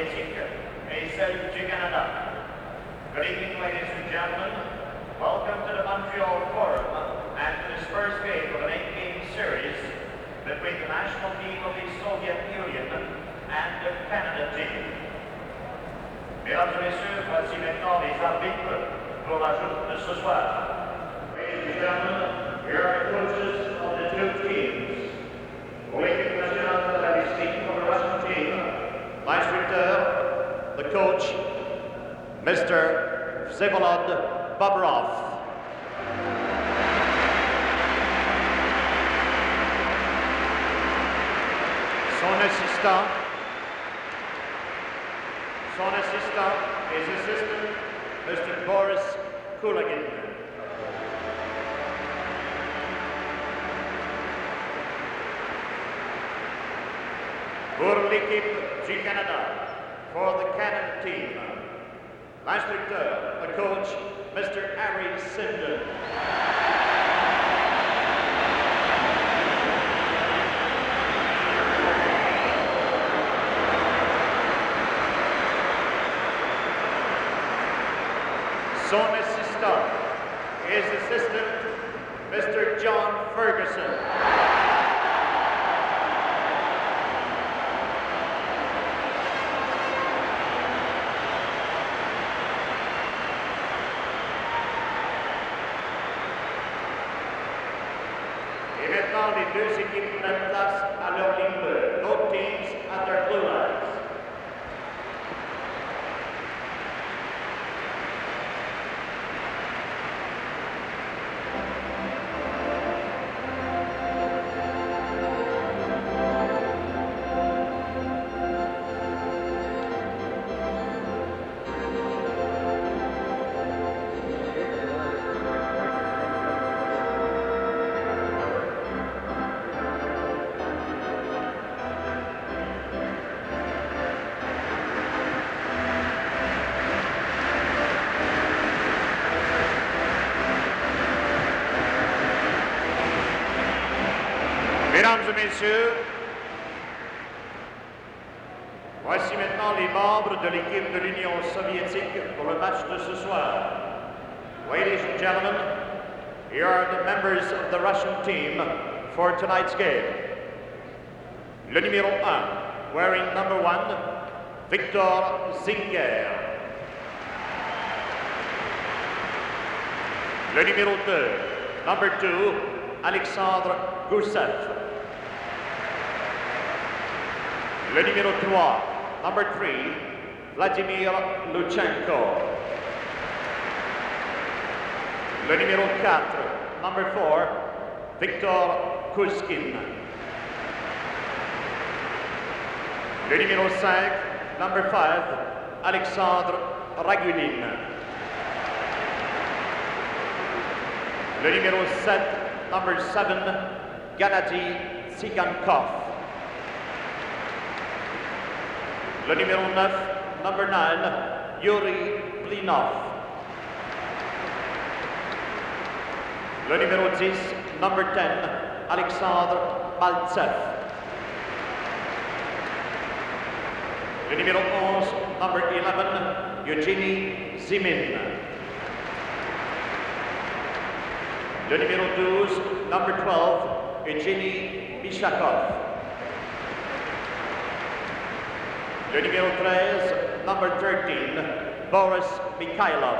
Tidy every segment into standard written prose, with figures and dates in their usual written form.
soviétique et celle du Canada. Good evening, ladies and gentlemen. Welcome to the Montreal Forum and to this first game of an 8-game series between the national team of the Soviet Union and the Canada team. Mesdames et messieurs, voici maintenant les arbitres pour la journée de ce soir. Ladies and gentlemen, here are the coaches of the two teams. Pour l'équipe nationale de la discipline of the Russian team, l'instructeur, the coach, Mr. Vsevolod Bobrov. Son assistant is assistant Mr. Boris Kulagin. Pour l'équipe du Canada, for the Canada team, l'instructeur, the coach, Mr. Harry Sinden. Son assistant is assistant Mr. John Ferguson. Et maintenant, les deux équipes prennent place à leur ligne bleue. Both teams at their blue lines. Mesdames et messieurs, voici maintenant les membres de l'équipe de l'Union soviétique pour le match de ce soir. Ladies and gentlemen, here are the members of the Russian team for tonight's game. Le numéro 1, wearing number 1, Victor Zinger. Le numéro 2, number 2, Alexandre Gusef. Le numéro 3, number 3, Vladimir Luchenko. Le numéro 4, number 4, Victor Kuzkin. Le numéro 5, number 5, Alexandre Ragulin. Le numéro 7, number 7, Gennady Tsıgankov. Le numéro 9, number 9, Yuri Blinov. Le numéro 10, number 10, Alexandre Maltsev. Le numéro 11, number 11, Eugénie Zimin. Le numéro 12, number 12, Evgeny Bishakov. Le numéro 13, number 13, Boris Mikhailov.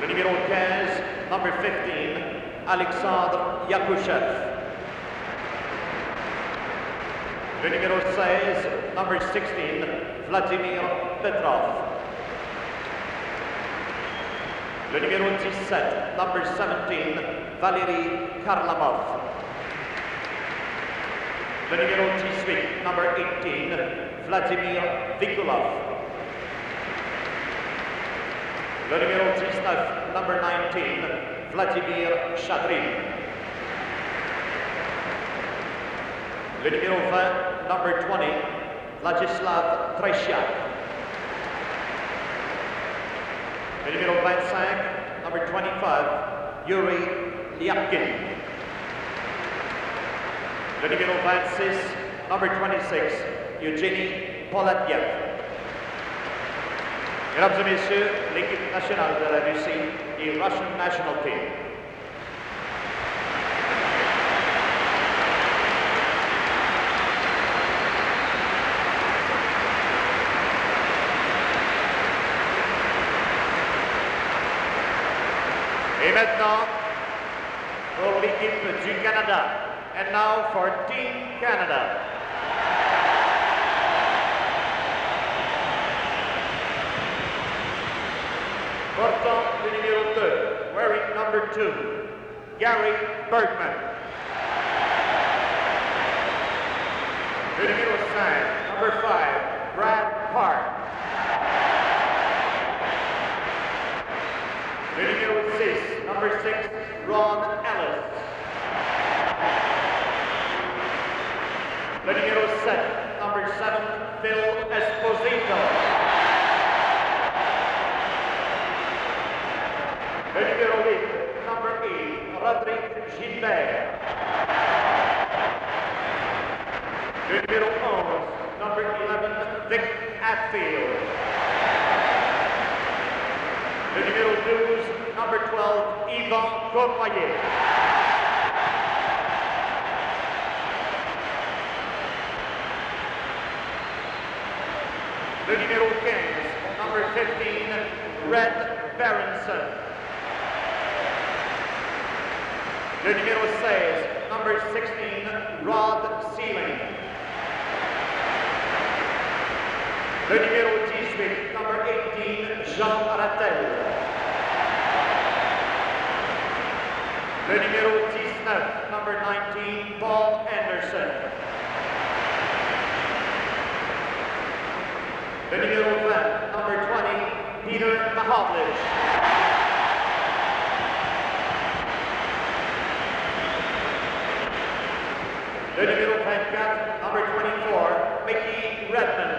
Le numéro 15, number 15, Alexandre Yakushev. Le numéro 16, number 16, Vladimir Petrov. Le numéro 17, number 17, Valery Karlamov. Le numéro 18, number 18, Vladimir Vikulov. Le numéro 19, number 19, Vladimir Shadrin. Le numéro 20, number 20, Vladislav Tretьяк. Le numéro 25, number 25, Yuri Lyapkin. Le numéro 26, number 26, Eugénie Poladyeva. Mesdames et messieurs, l'équipe nationale de la Russie et Russian National Team. Et maintenant, pour l'équipe du Canada. And now for Team Canada. Portant le numéro 2, wearing number 2, Gary Bергman. Le numéro 5, number 5, Brad Park. Le numéro 6, number 6, Ron Ellis. Le numéro 7, number 7, F.Éspozito. Le numéro 8, number 8, Jilbert. Le numéro 11, number 11, Vic Hatfield. Le numéro 12, number 12, Yvan Kurnouaye. Le numéro 15, number 15, Berенson. Le numéro 16, number 16, Silink. Le numéro 18, number 18, Ratellь. Le numéro 19, number 19, Paul Henderson. Le numéro 20, number 20, F.Mahovlich. Le numéro 24, number 24, Рэдмонд.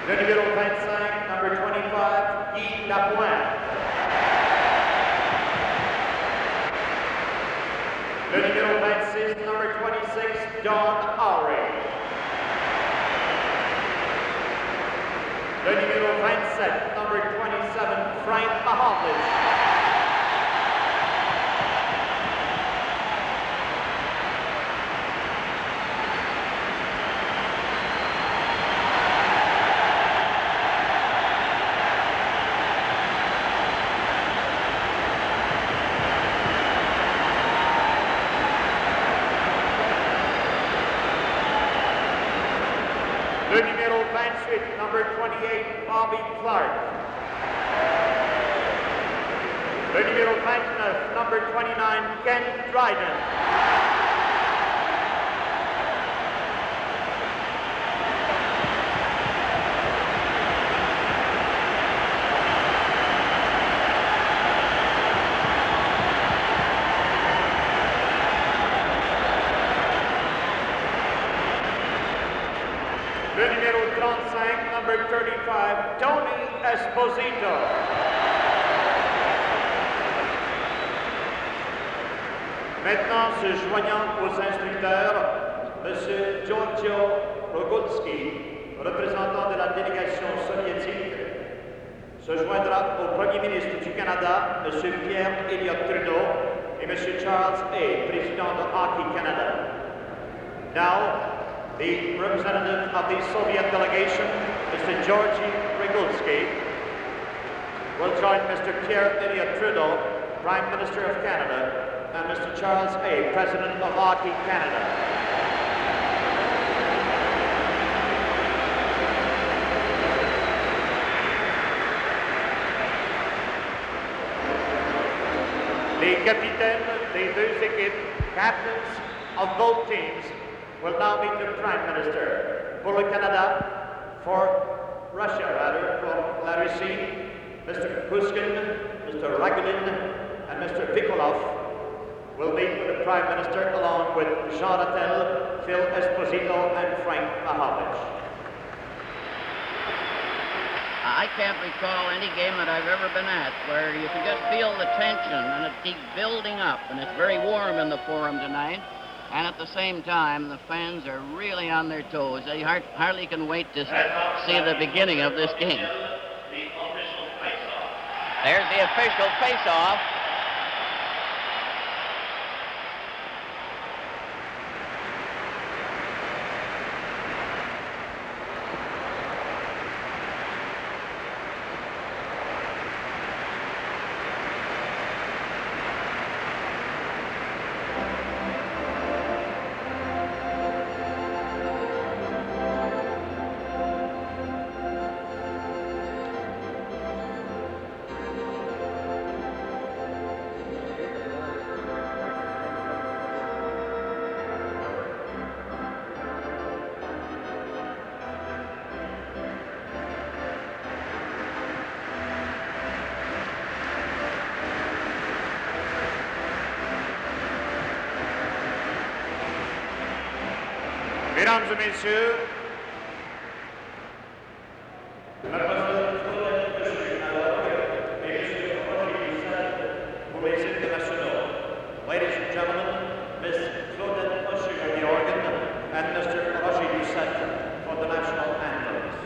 Le numéro 25, number 25, Lapойnt. Le numéro 26, number 26, Ouri. Le numéro 27, number 27, F.Mahovlich. Le numéro 28, number 28, Clark. Le numéro 29, number 29, Драйден. Le numéro 35, number 35, F.Éspozito. Maintenant, se joignant aux instructeurs, M. Giorgio Rogulski, représentant de la délégation soviétique, se joindra au Premier ministre du Canada, M. Pierre Elliott Trudeau, et M. Charles A., président de Hockey Canada. Now, the representative of the Soviet delegation, Mr. Georgy Rogulski, will join Mr. Pierre Elliott Trudeau, Prime Minister of Canada, and Mr. Charles A., President of Hockey Canada. The capitaines des deux équipes, captains of both teams, will now meet the Prime Minister. For the Canada, for Russia rather, for la Russie, Mr. Kuzkin, Mr. Ragulin, and Mr. Vikolov will meet with the Prime Minister along with Jean Ratell, F.Éspozito, and F.Mahovlich. I can't recall any game that I've ever been at where you can just feel the tension and it keeps building up, and it's very warm in the Forum tonight. And at the same time, the fans are really on their toes. They hardly can wait to see the beginning of this game. There's the official face-off. Mesdames et messieurs, pour les internationaux, ladies and gentlemen, Miss Claudette Usher on the organ and Mr. Roger Doucette for the national anthems.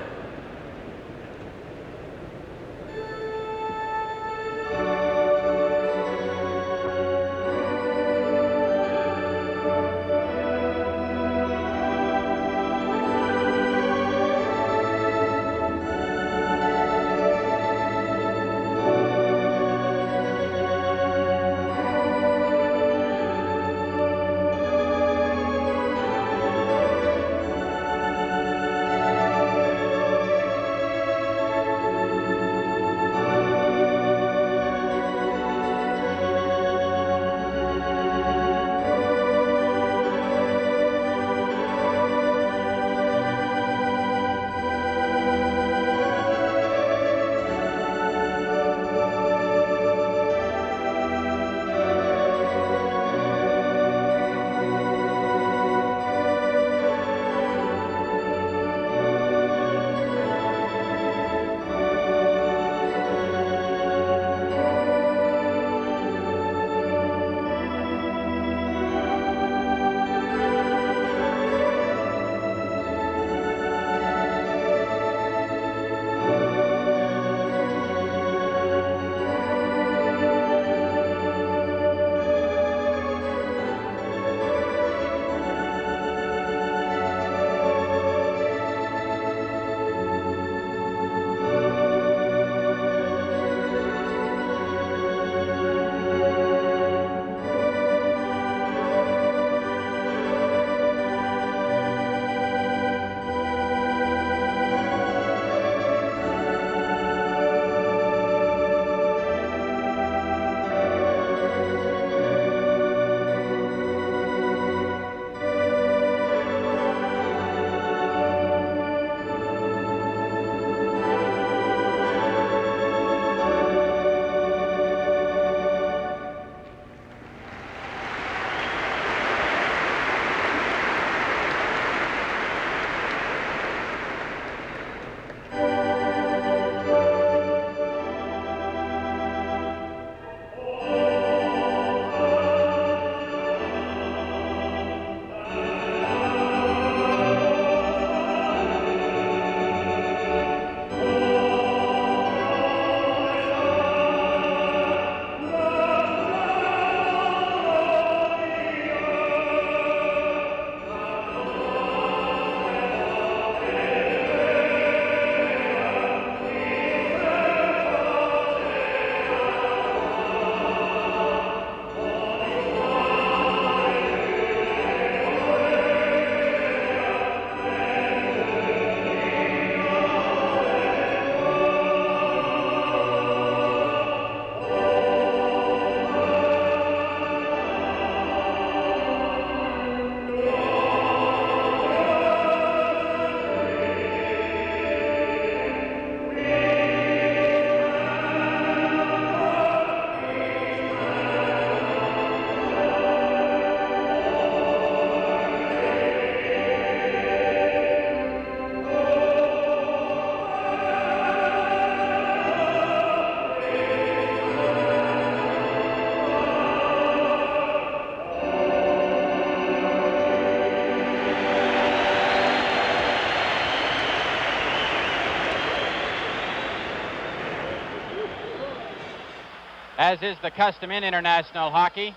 as is the custom in international hockey.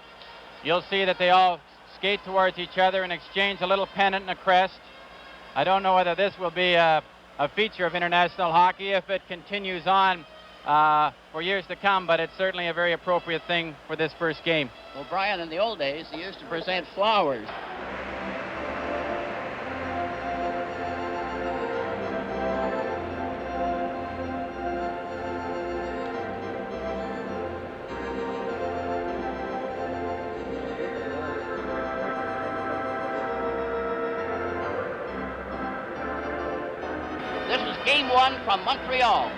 You'll see that they all skate towards each other and exchange a little pennant and a crest. I don't know whether this will be a feature of international hockey if it continues on for years to come, but it's certainly a very appropriate thing for this first game. Well, Brian, in the old days, they used to present flowers. This is game one from Montreal.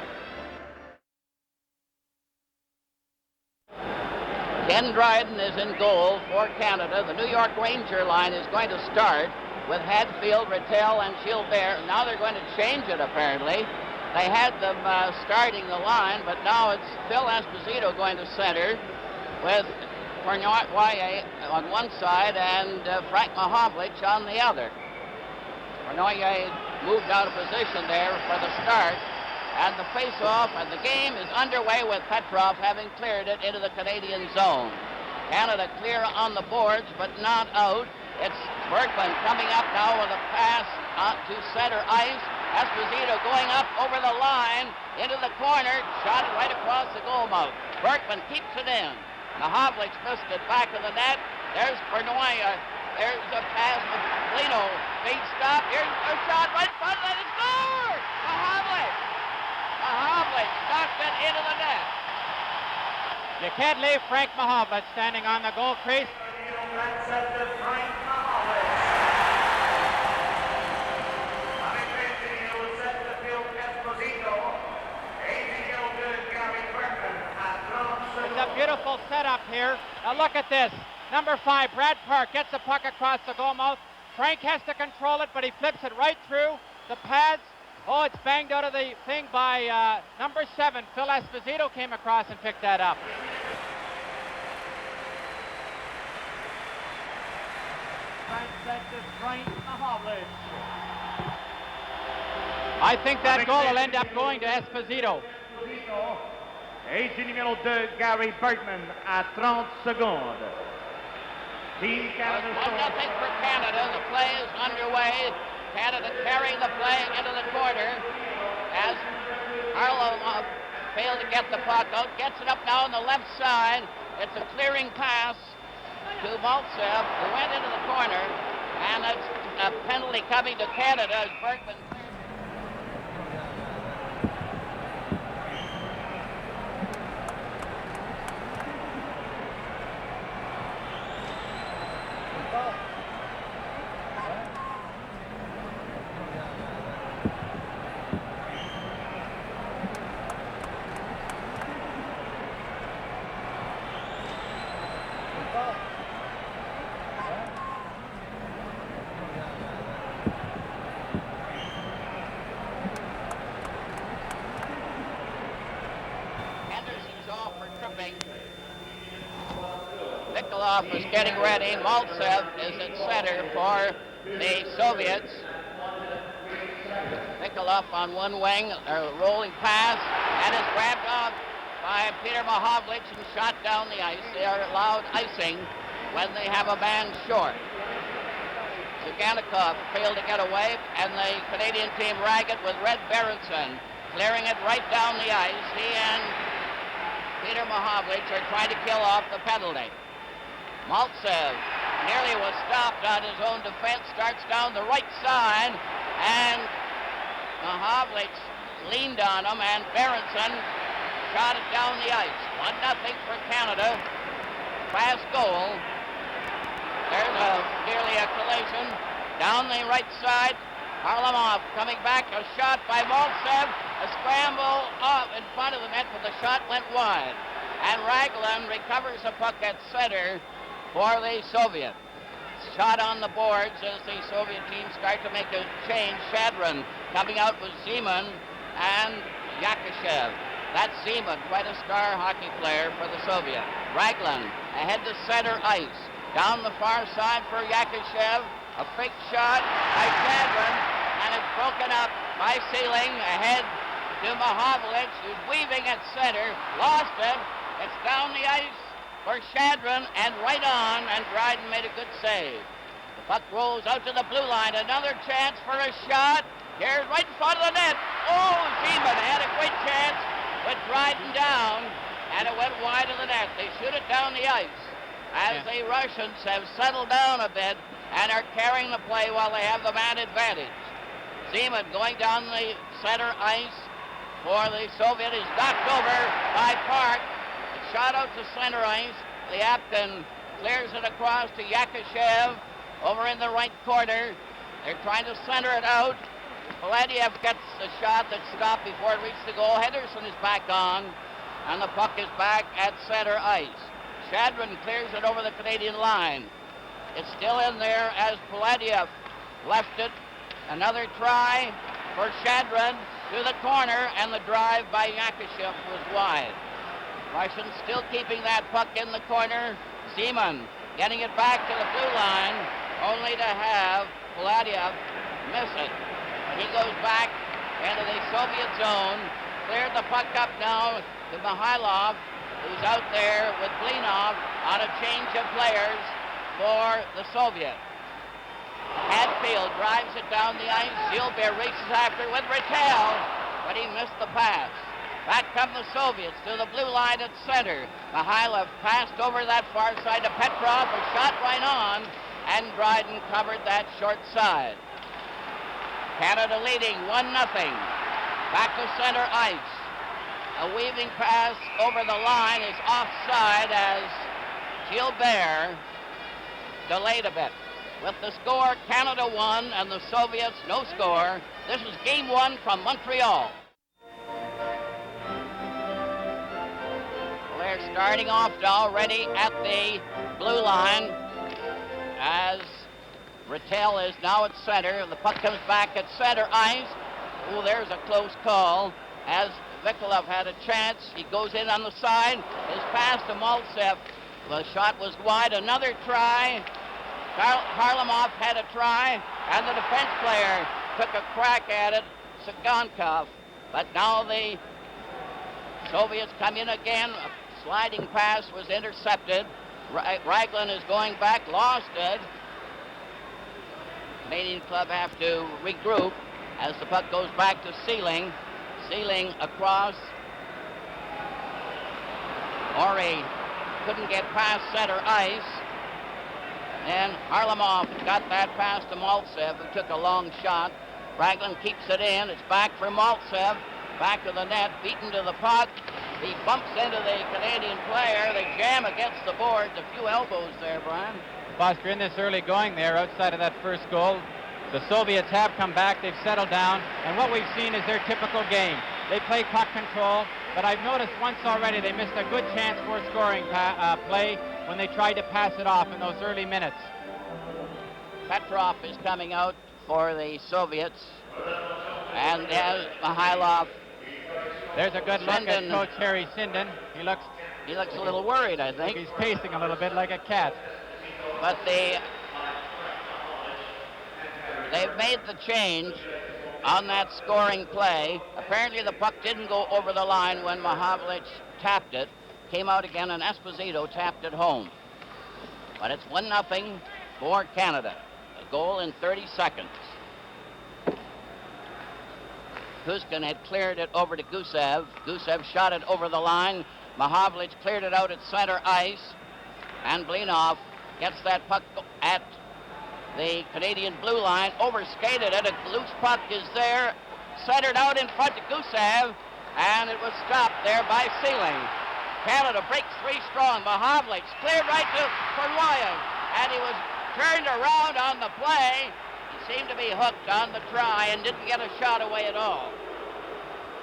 Ken Dryden is in goal for Canada. The New York Ranger line is going to start with Hadfield, Ratell, and Gilbert. Now they're going to change it, apparently. They had them starting the line, but now it's F.Eспозито going to center with Kurnoi on one side and F.Mahовлич on the other. Kurnoi moved out of position there for the start. And the face-off, and the game is underway with Petrov having cleared it into the Canadian zone. Canada clear on the boards, but not out. It's Bergman coming up now with a pass to center ice. Esposito going up over the line into the corner, shot it right across the goal mouth. Bergman keeps it in. Mahовлич missed it back of the net. There's Kurnoi. There's a pass with Lino. Big stop. Here's a shot right in front of it. It's score! Mahовлич knocked it into the net. You can't leave Frank Mahовlич standing on the goal crease. It's a beautiful setup here. Now look at this. Number 5, Brad Park, gets the puck across the goal mouth. Frank has to control it, but he flips it right through the pads. Oh, it's banged out of the thing by number 7. F.Eспозито came across and picked that up. I think that goal will end up going to Esposito. Et du numéro 2, Gary Bergman, à 30 secondes. Team Canada. 1-0 for Canada. The play is underway. Canada carrying the play into the corner as Harlow failed to get the puck out. Gets it up now on the left side. It's a clearing pass to Maltsev, who went into the corner, and it's a penalty coming to Canada as Bergman. Is getting ready. Maltsev is at center for the Soviets. Nikolov on one wing, a rolling pass, and is grabbed off by Peter Mahовлич and shot down the ice. They are allowed icing when they have a man short. Tsygankov failed to get away, and the Canadian team rag it with Red Berentson, clearing it right down the ice. He and Peter Mahовлич are trying to kill off the penalty. Maltsev nearly was stopped on his own defense, starts down the right side, and Mahовлич leaned on him, and Berentson shot it down the ice. 1-0 for Canada. Fast goal. There's nearly a collision. Down the right side, Harlamov coming back, a shot by Maltsev, a scramble off in front of the net, but the shot went wide. And Ragulin recovers the puck at center for the Soviet. Shot on the boards as the Soviet team start to make a change. Shadron coming out with Zeman and Yakashev. That's Zeman, quite a star hockey player for the Soviet. Ragulin ahead to center ice. Down the far side for Yakashev. A fake shot by Shadron, and it's broken up by Silling ahead to Mahовлич, who's weaving at center. Lost him. It's down the ice for Shadron and right on, and Драйден made a good save. The puck rolls out to the blue line. Another chance for a shot. Here's right in front of the net. Oh, Zeman had a great chance with Драйден down, and it went wide of the net. They shoot it down the ice as the Russians have settled down a bit and are carrying the play while they have the man advantage. Zeman going down the center ice for the Soviet is knocked over by Park. It's shot out to center ice. The Apton clears it across to Yakashev over in the right corner. They're trying to center it out. Paladyov gets a shot that stopped before it reached the goal. Hendерson is back on, and the puck is back at center ice. Shadron clears it over the Canadian line. It's still in there as Paladyov left it. Another try for Shadron to the corner, and the drive by Yakashev was wide. Russians still keeping that puck in the corner. Zeman getting it back to the blue line, only to have Paladyov miss it. He goes back into the Soviet zone, cleared the puck up now to Mikhailov, who's out there with Blinov on a change of players for the Soviet. Hadfield drives it down the ice. Žilber races after with Ratell, but he missed the pass. Back come the Soviets to the blue line at center. Mikhailov passed over that far side to Petrov, a shot right on, and Драйден covered that short side. Canada leading 1-0. Back to center ice. A weaving pass over the line is offside as Žilber delayed a bit. With the score, Canada 1 and the Soviets no score. This is game 1 from Montreal. Well, they're starting off already at the blue line as Ratell is now at center. The puck comes back at center ice. Oh, there's a close call as Vikolov had a chance. He goes in on the side. His pass to Maltsev. The shot was wide. Another try. Harlamov had a try, and the defense player took a crack at it, Цыганков. But now the Soviets come in again. A sliding pass was intercepted. Ragulin is going back, lost it. Canadian club have to regroup as the puck goes back to Silling. Silling across. Ouri couldn't get past center ice. And Harlamov got that pass to Maltsev, who took a long shot. Ragulin keeps it in. It's back for Maltsev. Back to the net, beaten to the puck. He bumps into the Canadian player. They jam against the boards. A few elbows there, Brian. Foster, in this early going there, outside of that first goal, the Soviets have come back. They've settled down. And what we've seen is their typical game. They play puck control, but I've noticed once already they missed a good chance for a scoring play when they tried to pass it off in those early minutes. Petrov is coming out for the Soviets. And there's Mikhailov. There's a good look at Coach Harry Sinden. He looks a little worried, I think. He's pacing a little bit like a cat. But they've made the change on that scoring play. Apparently the puck didn't go over the line when F'Mahowicz tapped it. Came out again and Esposito tapped it home. But it's 1-0 for Canada. A goal in 30 seconds. Kuzkin had cleared it over to Gusev. Gusev shot it over the line. F'Mahowicz cleared it out at center ice. And Blinov gets that puck at the Canadian blue line. Overskated it. A loose puck is there. Centered out in front to Gusev. And it was stopped there by Silling. Canada breaks 3 strong. F'Mahowicz cleared right to Kurnwayev. And he was turned around on the play. He seemed to be hooked on the try and didn't get a shot away at all.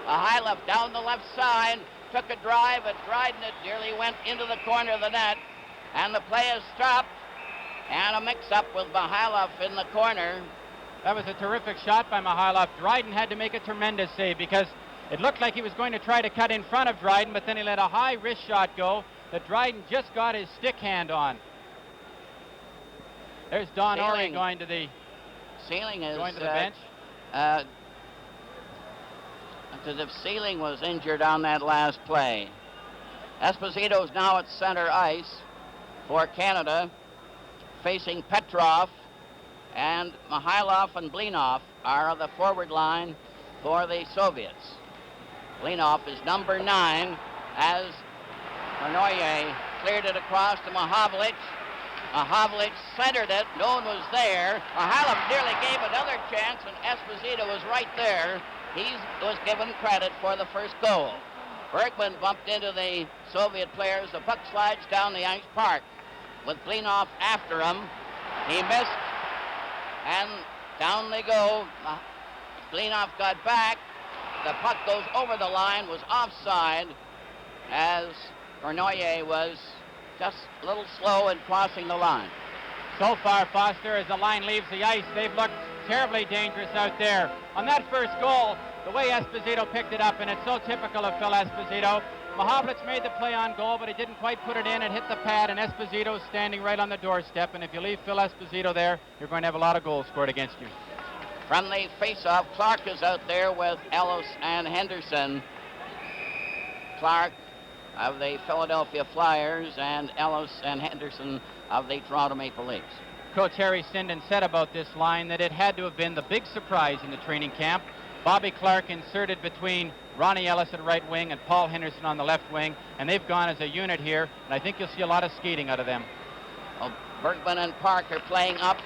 Mikhailov down the left side, took a drive at Драйден. It nearly went into the corner of the net. And the play is stopped. And a mix-up with Mikhailov in the corner. That was a terrific shot by Mikhailov. Драйден had to make a tremendous save because it looked like he was going to try to cut in front of Драйден, but then he let a high wrist shot go that Драйден just got his stick hand on. There's Don Ouri going to the bench. Because if Silling was injured on that last play. Esposito's now at center ice for Canada, facing Petrov, and Mihailov and Blinov are the forward line for the Soviets. Blinov is number 9 as Kurnoi cleared it across to Mаховлич. Mаховлич centered it. No one was there. Mihailov nearly gave another chance, and Esposito was right there. He was given credit for the first goal. Bергman bumped into the Soviet players. The puck slides down the ice. Park with Blinov after him. He missed, and down they go. Blinov got back. The puck goes over the line, was offside, as Kurnoi was just a little slow in crossing the line. So far, Foster, as the line leaves the ice, they've looked terribly dangerous out there. On that first goal, the way Esposito picked it up, and it's so typical of Phil Esposito, Mаховлич made the play on goal, but he didn't quite put it in. It hit the pad, and Esposito's standing right on the doorstep, and if you leave Phil Esposito there, you're going to have a lot of goals scored against you. From the face-off, Clark is out there with Ellis and Henderson. Clark of the Philadelphia Flyers and Ellis and Henderson of the Toronto Maple Leafs. Coach Harry Sinden said about this line that it had to have been the big surprise in the training camp. Bobby Clark inserted between Ronnie Ellis at right wing and Paul Henderson on the left wing, and they've gone as a unit here, and I think you'll see a lot of skating out of them. Well, Bергman and Park are playing up.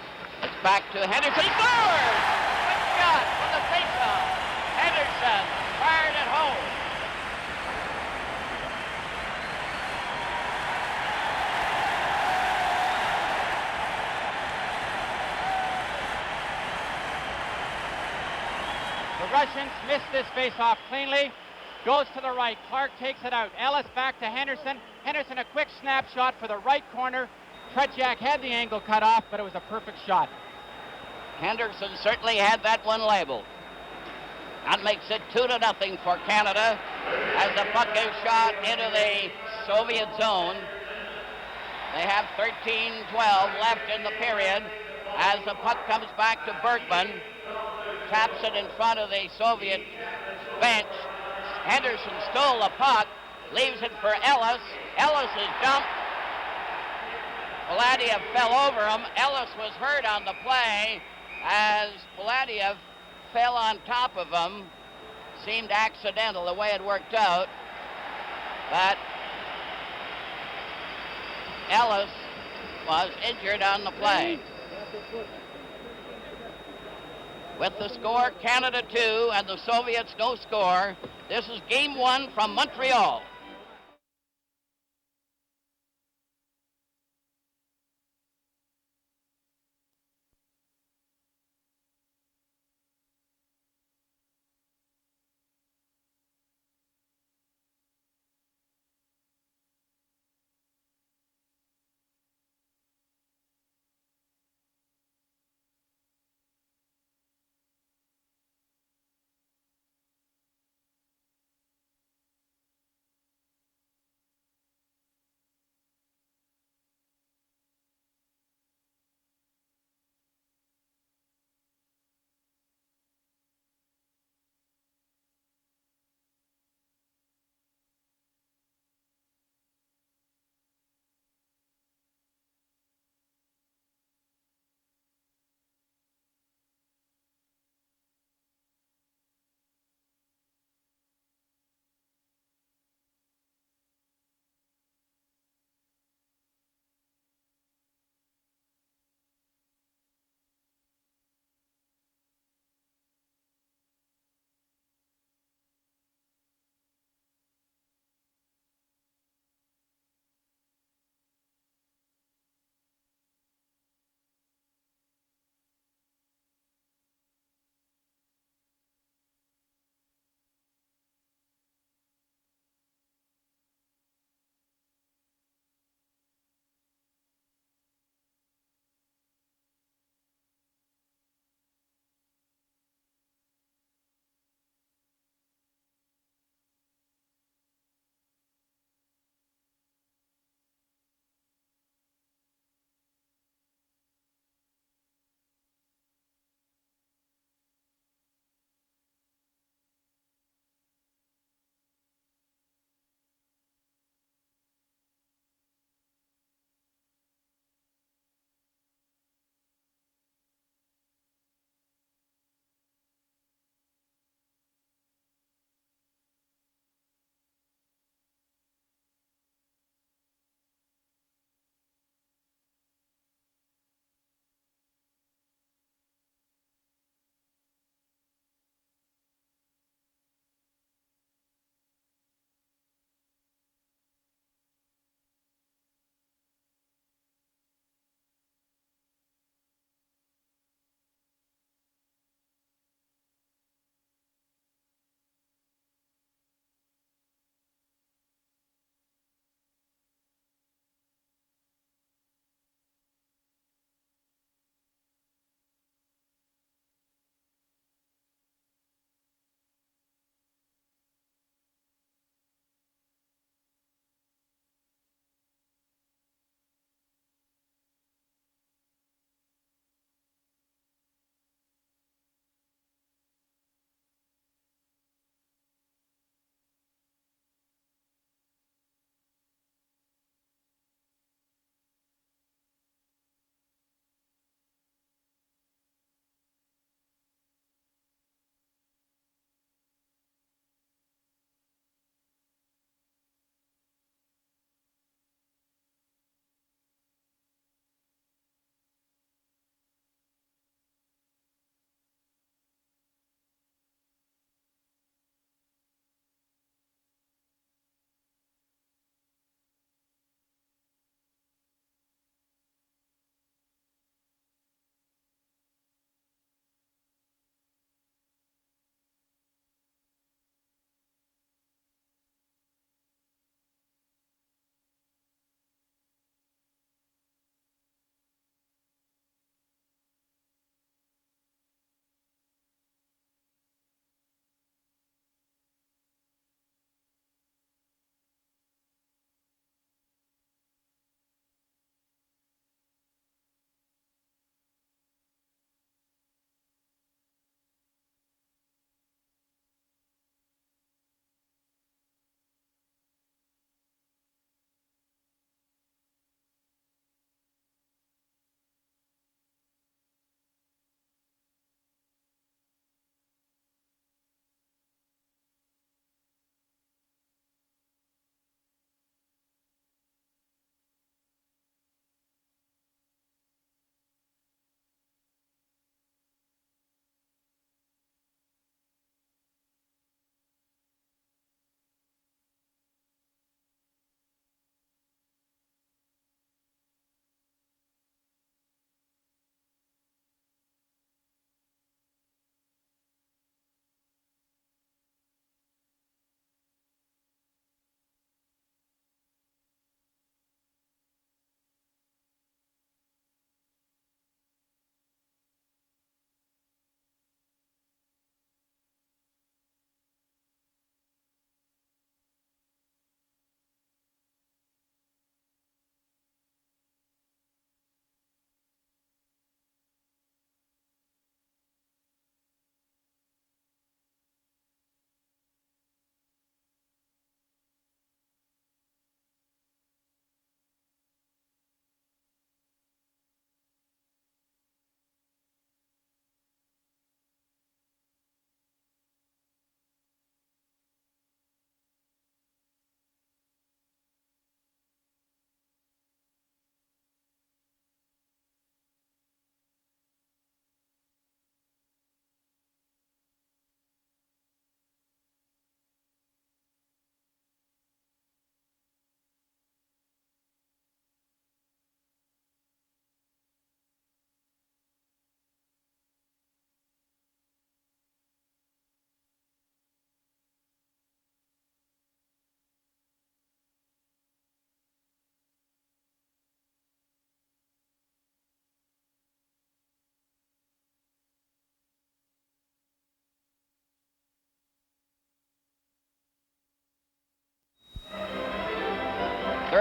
It's back to Henderson. He scores! Good shot from the faceoff. Henderson fired it home. The Russians missed this face-off cleanly. Goes to the right. Clark takes it out. Ellis back to Henderson. Henderson a quick snapshot for the right corner. Tretjak had the angle cut off, but it was a perfect shot. Henderson certainly had that one labeled. That makes it 2-0 for Canada as the puck is shot into the Soviet zone. They have 13-12 left in the period as the puck comes back to Bергman. Taps it in front of the Soviet bench. Henderson stole the puck, leaves it for Ellis. Ellis is dumped. Paladyov fell over him. Ellis was hurt on the play as Paladyov fell on top of him. Seemed accidental the way it worked out. But Ellis was injured on the play. With the score, Canada 2 and the Soviets no score. This is Game 1 from Montreal.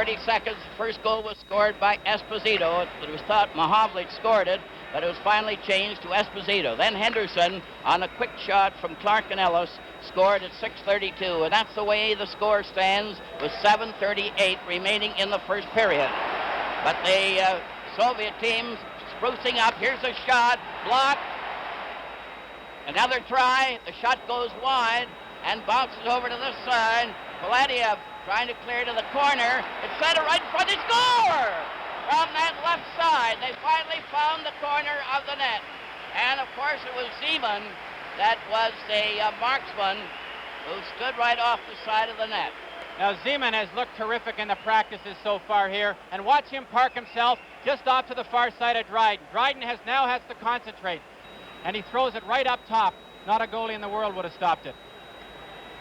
30 seconds, first goal was scored by Esposito. It was thought Mahowlich scored it, but it was finally changed to Esposito. Then Henderson, on a quick shot from Clark and Ellis, scored at 6:32, and that's the way the score stands with 7:38 remaining in the first period. But the Soviet team sprucing up. Here's a shot, blocked. Another try, the shot goes wide and bounces over to this side. Palladium trying to clear to the corner. It's centered right in front. They score! From that left side, they finally found the corner of the net. And of course it was Zeman that was the marksman who stood right off the side of the net. Now Zeman has looked terrific in the practices so far here, and watch him park himself just off to the far side of Dryden. Dryden now has to concentrate, and he throws it right up top. Not a goalie in the world would have stopped it.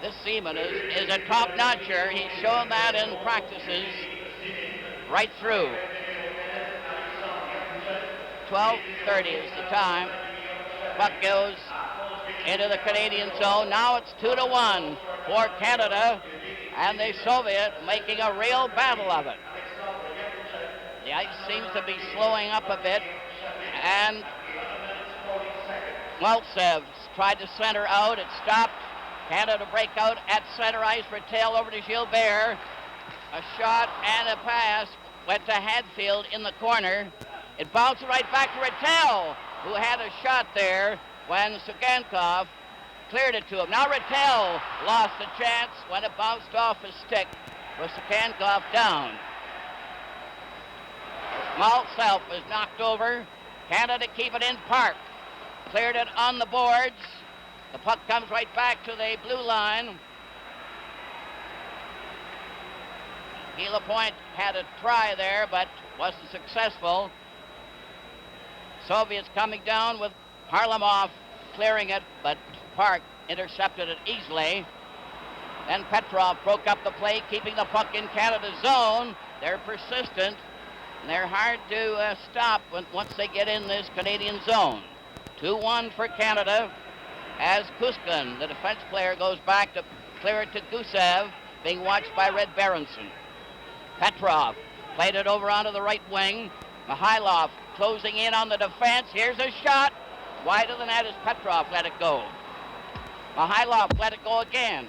This Zeman is a top-notcher. He's shown that in practices right through. 12:30 is the time. Puck goes into the Canadian zone. Now it's 2-1 for Canada, and the Soviet making a real battle of it. The ice seems to be slowing up a bit, and Maltsev tried to center out. It stopped. Canada break out at center ice. Ratell over to Gilbert. A shot and a pass went to Hadfield in the corner. It bounced right back to Ratell, who had a shot there when Sugankov cleared it to him. Now Ratell lost a chance when it bounced off his stick with Sugankov down. Maltsev was knocked over. Canada keep it in. Park cleared it on the boards. The puck comes right back to the blue line. Lapойnt had a try there, but wasn't successful. Soviets coming down with Harlamov clearing it, but Park intercepted it easily. Then Petrov broke up the play, keeping the puck in Canada's zone. They're persistent, and they're hard to stop once they get in this Canadian zone. 2-1 for Canada, as Kuzькин, the defense player, goes back to clear it to Gusев, being watched by Red Berensson. Petrov played it over onto the right wing. Mikhailov closing in on the defense. Here's a shot. Wide of the net as Petrov let it go. Mikhailov let it go again.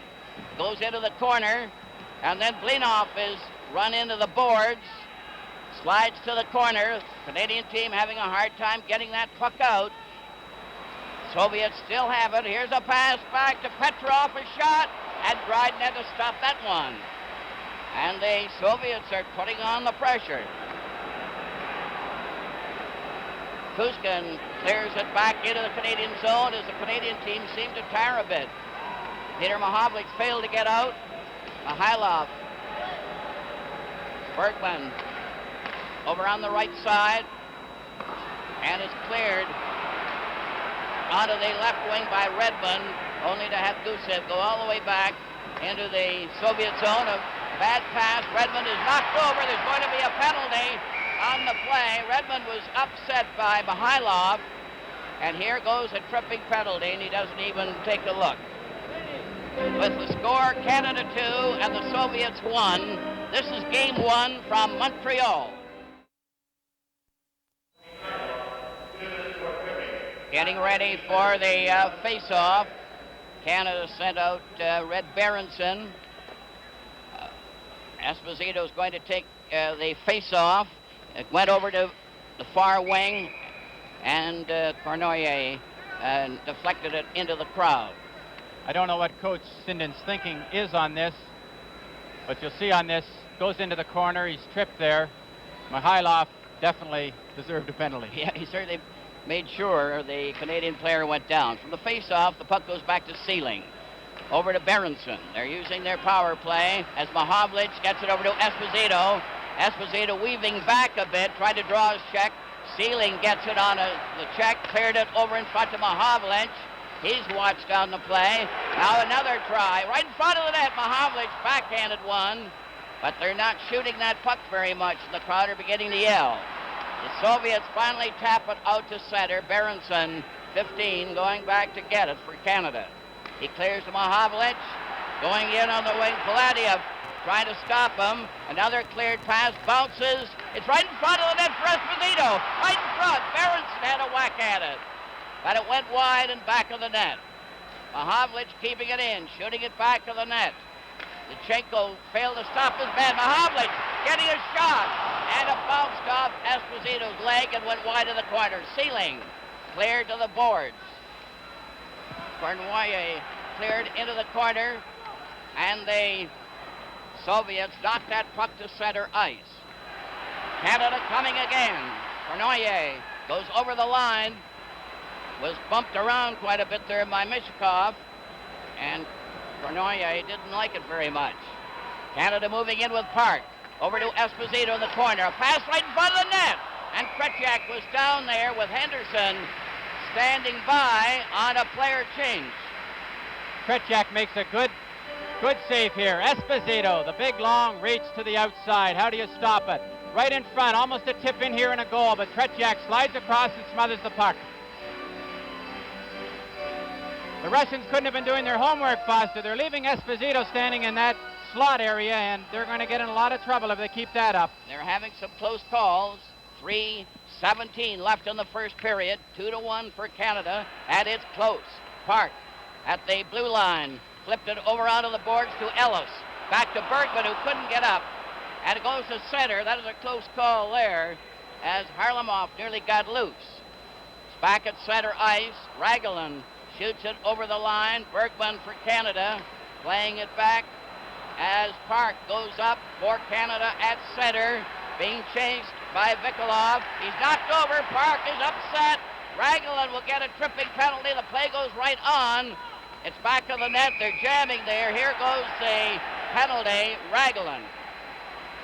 Goes into the corner, and then Blinov is run into the boards. Slides to the corner. Canadian team having a hard time getting that puck out. Soviets still have it. Here's a pass back to Petrov, a shot, and Драйден had to stop that one. And the Soviets are putting on the pressure. Kuzькин clears it back into the Canadian zone as the Canadian team seemed to tire a bit. Peter Mahowlich failed to get out. Mikhailov. Bергman over on the right side, and it's cleared onto the left wing by Рэдмонд, only to have Gusев go all the way back into the Soviet zone. A bad pass. Рэдмонд is knocked over. There's going to be a penalty on the play. Рэдмонд was upset by Mikhailov, and here goes a tripping penalty, and he doesn't even take a look. With the score, Canada 2 and the Soviets 1. This is game 1 from Montreal. Getting ready for the face-off. Canada sent out Red Berensson. Esposito is going to take the face-off. It went over to the far wing, and Kurnouye deflected it into the crowd. I don't know what Coach Sinden's thinking is on this, but you'll see on this, goes into the corner, he's tripped there. Mikhailov definitely deserved a penalty. Yeah, he certainly made sure the Canadian player went down. From the face-off, the puck goes back to Seiling. Over to Berensson. They're using their power play as Mahowlich gets it over to Esposito. Esposito weaving back a bit, tried to draw his check. Seiling gets it on the check, cleared it over in front of Mahowlich. He's watched on the play. Now another try, right in front of the net. Mahowlich backhanded one, but they're not shooting that puck very much. The crowd are beginning to yell. The Soviets finally tap it out to center. Berensson, 15, going back to get it for Canada. He clears to Mahowlich, going in on the wing. Palladium trying to stop him. Another cleared pass, bounces. It's right in front of the net for Esposito. Right in front. Berенson had a whack at it. But it went wide and back of the net. Mаховлич keeping it in, shooting it back of the net. Chenko failed to stop his man. Mаховлич getting a shot. And it bounced off Esposito's leg and went wide of the corner. Silingg cleared to the boards. Kurnwaye cleared into the corner. And the Soviets knocked that puck to center ice. Canada coming again. Kurnwaye goes over the line. Was bumped around quite a bit there by Mishkov. And Kurnwaye didn't like it very much. Canada moving in with Park. Over to Esposito in the corner. A pass right in front of the net. And Tretьяк was down there with Henderson standing by on a player change. Tretьяk makes a good save here. Esposito, the big long reach to the outside. How do you stop it? Right in front, almost a tip in here and a goal, but Tretьяk slides across and smothers the puck. The Russians couldn't have been doing their homework faster. They're leaving Esposito standing in that slot area, and they're going to get in a lot of trouble if they keep that up. They're having some close calls. 3:17 left in the first period. 2-1 for Canada, and it's close. Park at the blue line. Flipped it over onto the boards to Ellis. Back to Bергmан, who couldn't get up. And it goes to center. That is a close call there, as Harlamov nearly got loose. It's back at center ice. Ragulin shoots it over the line. Bергmан for Canada, playing it back as Park goes up for Canada at center, being chased by Vikolov. He's knocked over. Park is upset. Ragulin will get a tripping penalty. The play goes right on. It's back of the net. They're jamming there. Here goes the penalty. Ragulin.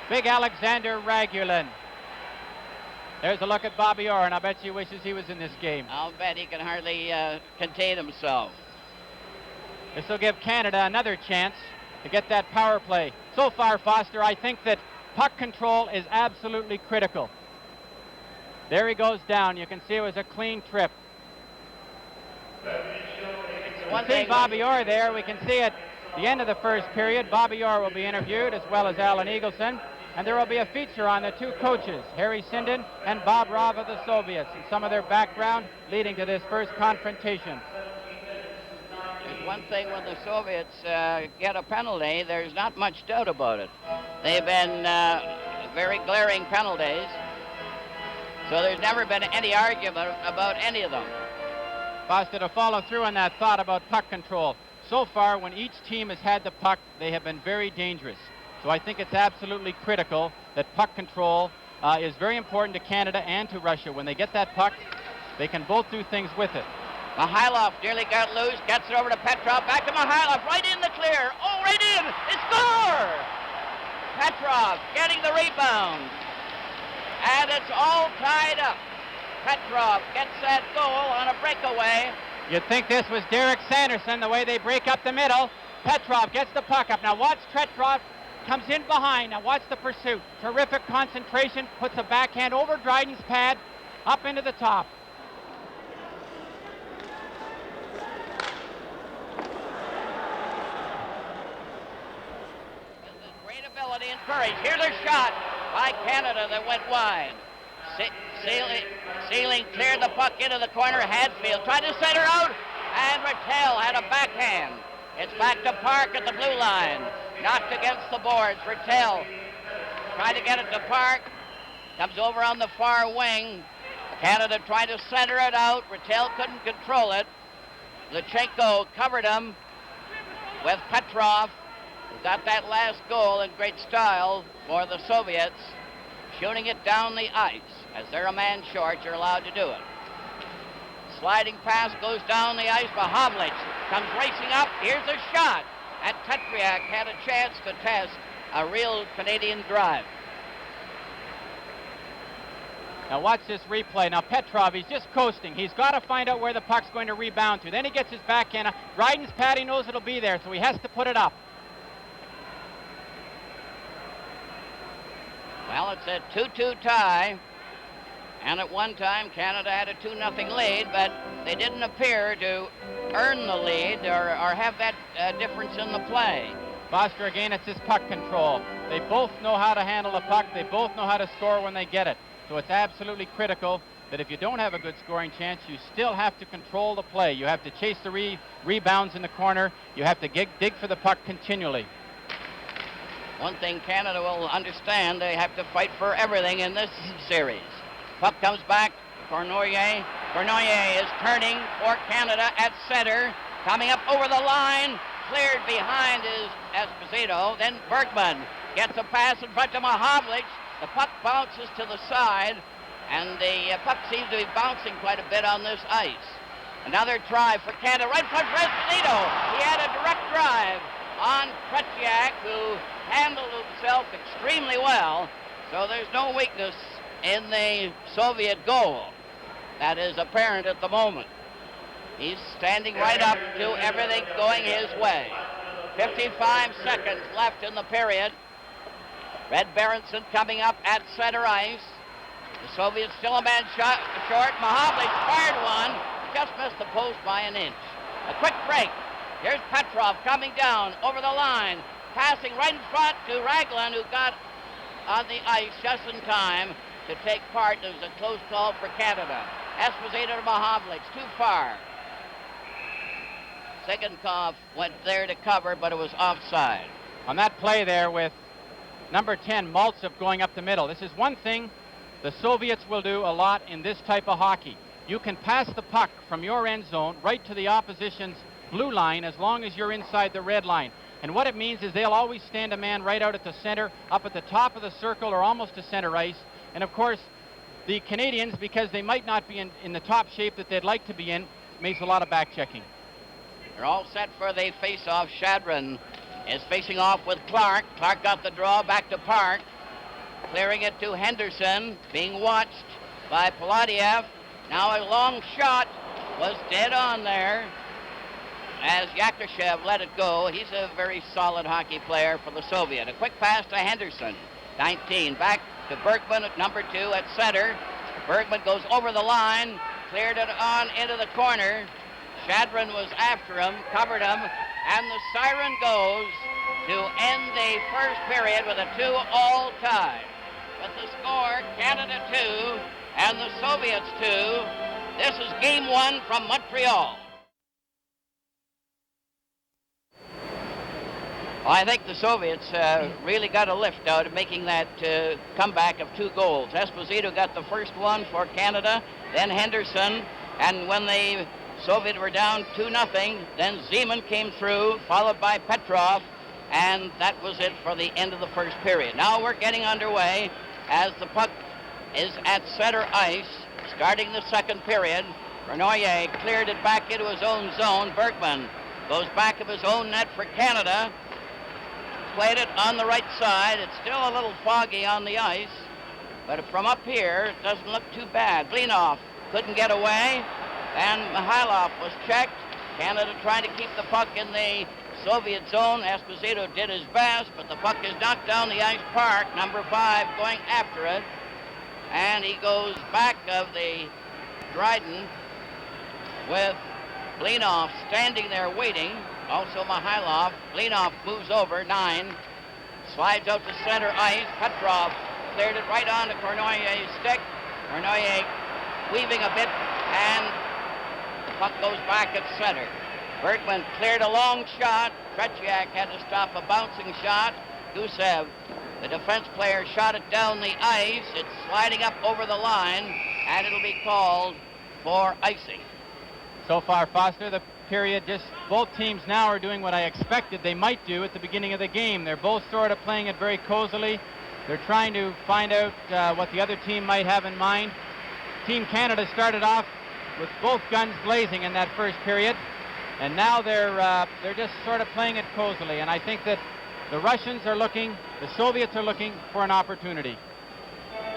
Big Alexander Ragulin. There's a look at Bobby Orr, and I bet he wishes he was in this game. I'll bet he can hardly contain himself. This will give Canada another chance to get that power play. So far, Foster, I think that puck control is absolutely critical. There he goes down. You can see it was a clean trip. One see Bobby Orr there. We can see at the end of the first period, Bobby Orr will be interviewed, as well as Alan Eagleson. And there will be a feature on the two coaches, Harry Sinden and Bob Rov of the Soviets, and some of their background leading to this first confrontation. There's one thing when the Soviets get a penalty, there's not much doubt about it. They've been very glaring penalties, so there's never been any argument about any of them. Foster, to follow through on that thought about puck control. So far, when each team has had the puck, they have been very dangerous. So I think it's absolutely critical that puck control is very important to Canada and to Russia. When they get that puck, they can both do things with it. Mikhailov nearly got loose, gets it over to Petrov, back to Mikhailov, right in the clear. Oh, right in! It's score! Petrov getting the rebound. And it's all tied up. Petrov gets that goal on a breakaway. You'd think this was Derek Sanderson, the way they break up the middle. Petrov gets the puck up. Now watch Petrov. Comes in behind. Now watch the pursuit. Terrific concentration. Puts a backhand over Dryden's pad. Up into the top. Great ability and courage. Here's a shot by Canada that went wide. Silingg cleared the puck into the corner. Hadfield tried to center out. And Ratell had a backhand. It's back to Park at the blue line. Knocked against the boards. Ratell tried to get it to Park. Comes over on the far wing. Canada tried to center it out. Ratell couldn't control it. Lechenko covered him with Petrov, who got that last goal in great style for the Soviets, shooting it down the ice. As they're a man short, you're allowed to do it. Sliding pass goes down the ice. Mаховлич comes racing up. Here's a shot. And Tretьяк had a chance to test a real Canadian drive. Now watch this replay. Now Petrov, he's just coasting. He's got to find out where the puck's going to rebound to. Then he gets his backhand. Dryden's pad, he knows it'll be there, so he has to put it up. Well, it's a 2-2 tie. And at one time, Canada had a 2-0 lead, but they didn't appear to earn the lead or have that difference in the play. Foster, again, it's his puck control. They both know how to handle the puck. They both know how to score when they get it. So it's absolutely critical that if you don't have a good scoring chance, you still have to control the play. You have to chase the rebounds in the corner. You have to dig for the puck continually. One thing Canada will understand, they have to fight for everything in this series. Puck comes back, Kurnouye. Kurnouye is turning for Canada at center. Coming up over the line, cleared behind is Esposito. Then Bергman gets a pass in front of Mahowlich. The puck bounces to the side, and the puck seems to be bouncing quite a bit on this ice. Another try for Canada, right in front of Esposito. He had a direct drive on Tretьяк, who handled himself extremely well. So there's no weakness in the Soviet goal. That is apparent at the moment. He's standing right up to everything going his way. 55 seconds left in the period. Red Berentson coming up at center ice. The Soviets still a man short. Mahowlich fired one, just missed the post by an inch. A quick break. Here's Petrov coming down over the line, passing right in front to Ragulin, who got on the ice just in time to take part. It was a close call for Canada. Esposito to Mahowlich, too far. Tsygankov went there to cover, but it was offside. On that play there with number 10, Maltsev, going up the middle. This is one thing the Soviets will do a lot in this type of hockey. You can pass the puck from your end zone right to the opposition's blue line as long as you're inside the red line. And what it means is they'll always stand a man right out at the center, up at the top of the circle or almost to center ice. And of course, the Canadians, because they might not be in the top shape that they'd like to be in, makes a lot of back checking. They're all set for the face-off. Shadron is facing off with Clark. Clark got the draw back to Park. Clearing it to Henderson, being watched by Paladyiev. Now a long shot was dead on there as Yakushev let it go. He's a very solid hockey player for the Soviet. A quick pass to Henderson, 19. Back to Bергman at number 2 at center. Bергman goes over the line, cleared it on into the corner. Shadron was after him, covered him, and the siren goes to end the first period with a 2-all tie. With the score, Canada 2 and the Soviets 2. This is game 1 from Montreal. Well, I think the Soviets really got a lift out of making that comeback of 2 goals. Esposito got the first one for Canada, then Henderson, and when the Soviets were down 2-0, then Zeman came through, followed by Petrov, and that was it for the end of the first period. Now we're getting underway as the puck is at center ice, starting the second period. Kurnouye cleared it back into his own zone. Bергman goes back of his own net for Canada. Played it on the right side. It's still a little foggy on the ice, but from up here, it doesn't look too bad. Blinov couldn't get away, and Mihailov was checked. Canada trying to keep the puck in the Soviet zone. Esposito did his best, but the puck is knocked down the ice. Park, number 5, going after it, and he goes back of the Dryden with Blinov standing there waiting. Also Mihailov. Blinov moves over, 9. Slides out to center ice. Petrov cleared it right on to Kurnouye's stick. Kurnouye weaving a bit, and the puck goes back at center. Bергman cleared a long shot. Tretьяк had to stop a bouncing shot. Gusев, the defense player, shot it down the ice. It's sliding up over the line, and it'll be called for icing. So far, Foster, the period, just both teams now are doing what I expected they might do at the beginning of the game. They're both sort of playing it very cozily. They're trying to find out what the other team might have in mind. Team Canada started off with both guns blazing in that first period, and now they're just sort of playing it cozily. And I think that the Russians are looking, the Soviets are looking for an opportunity.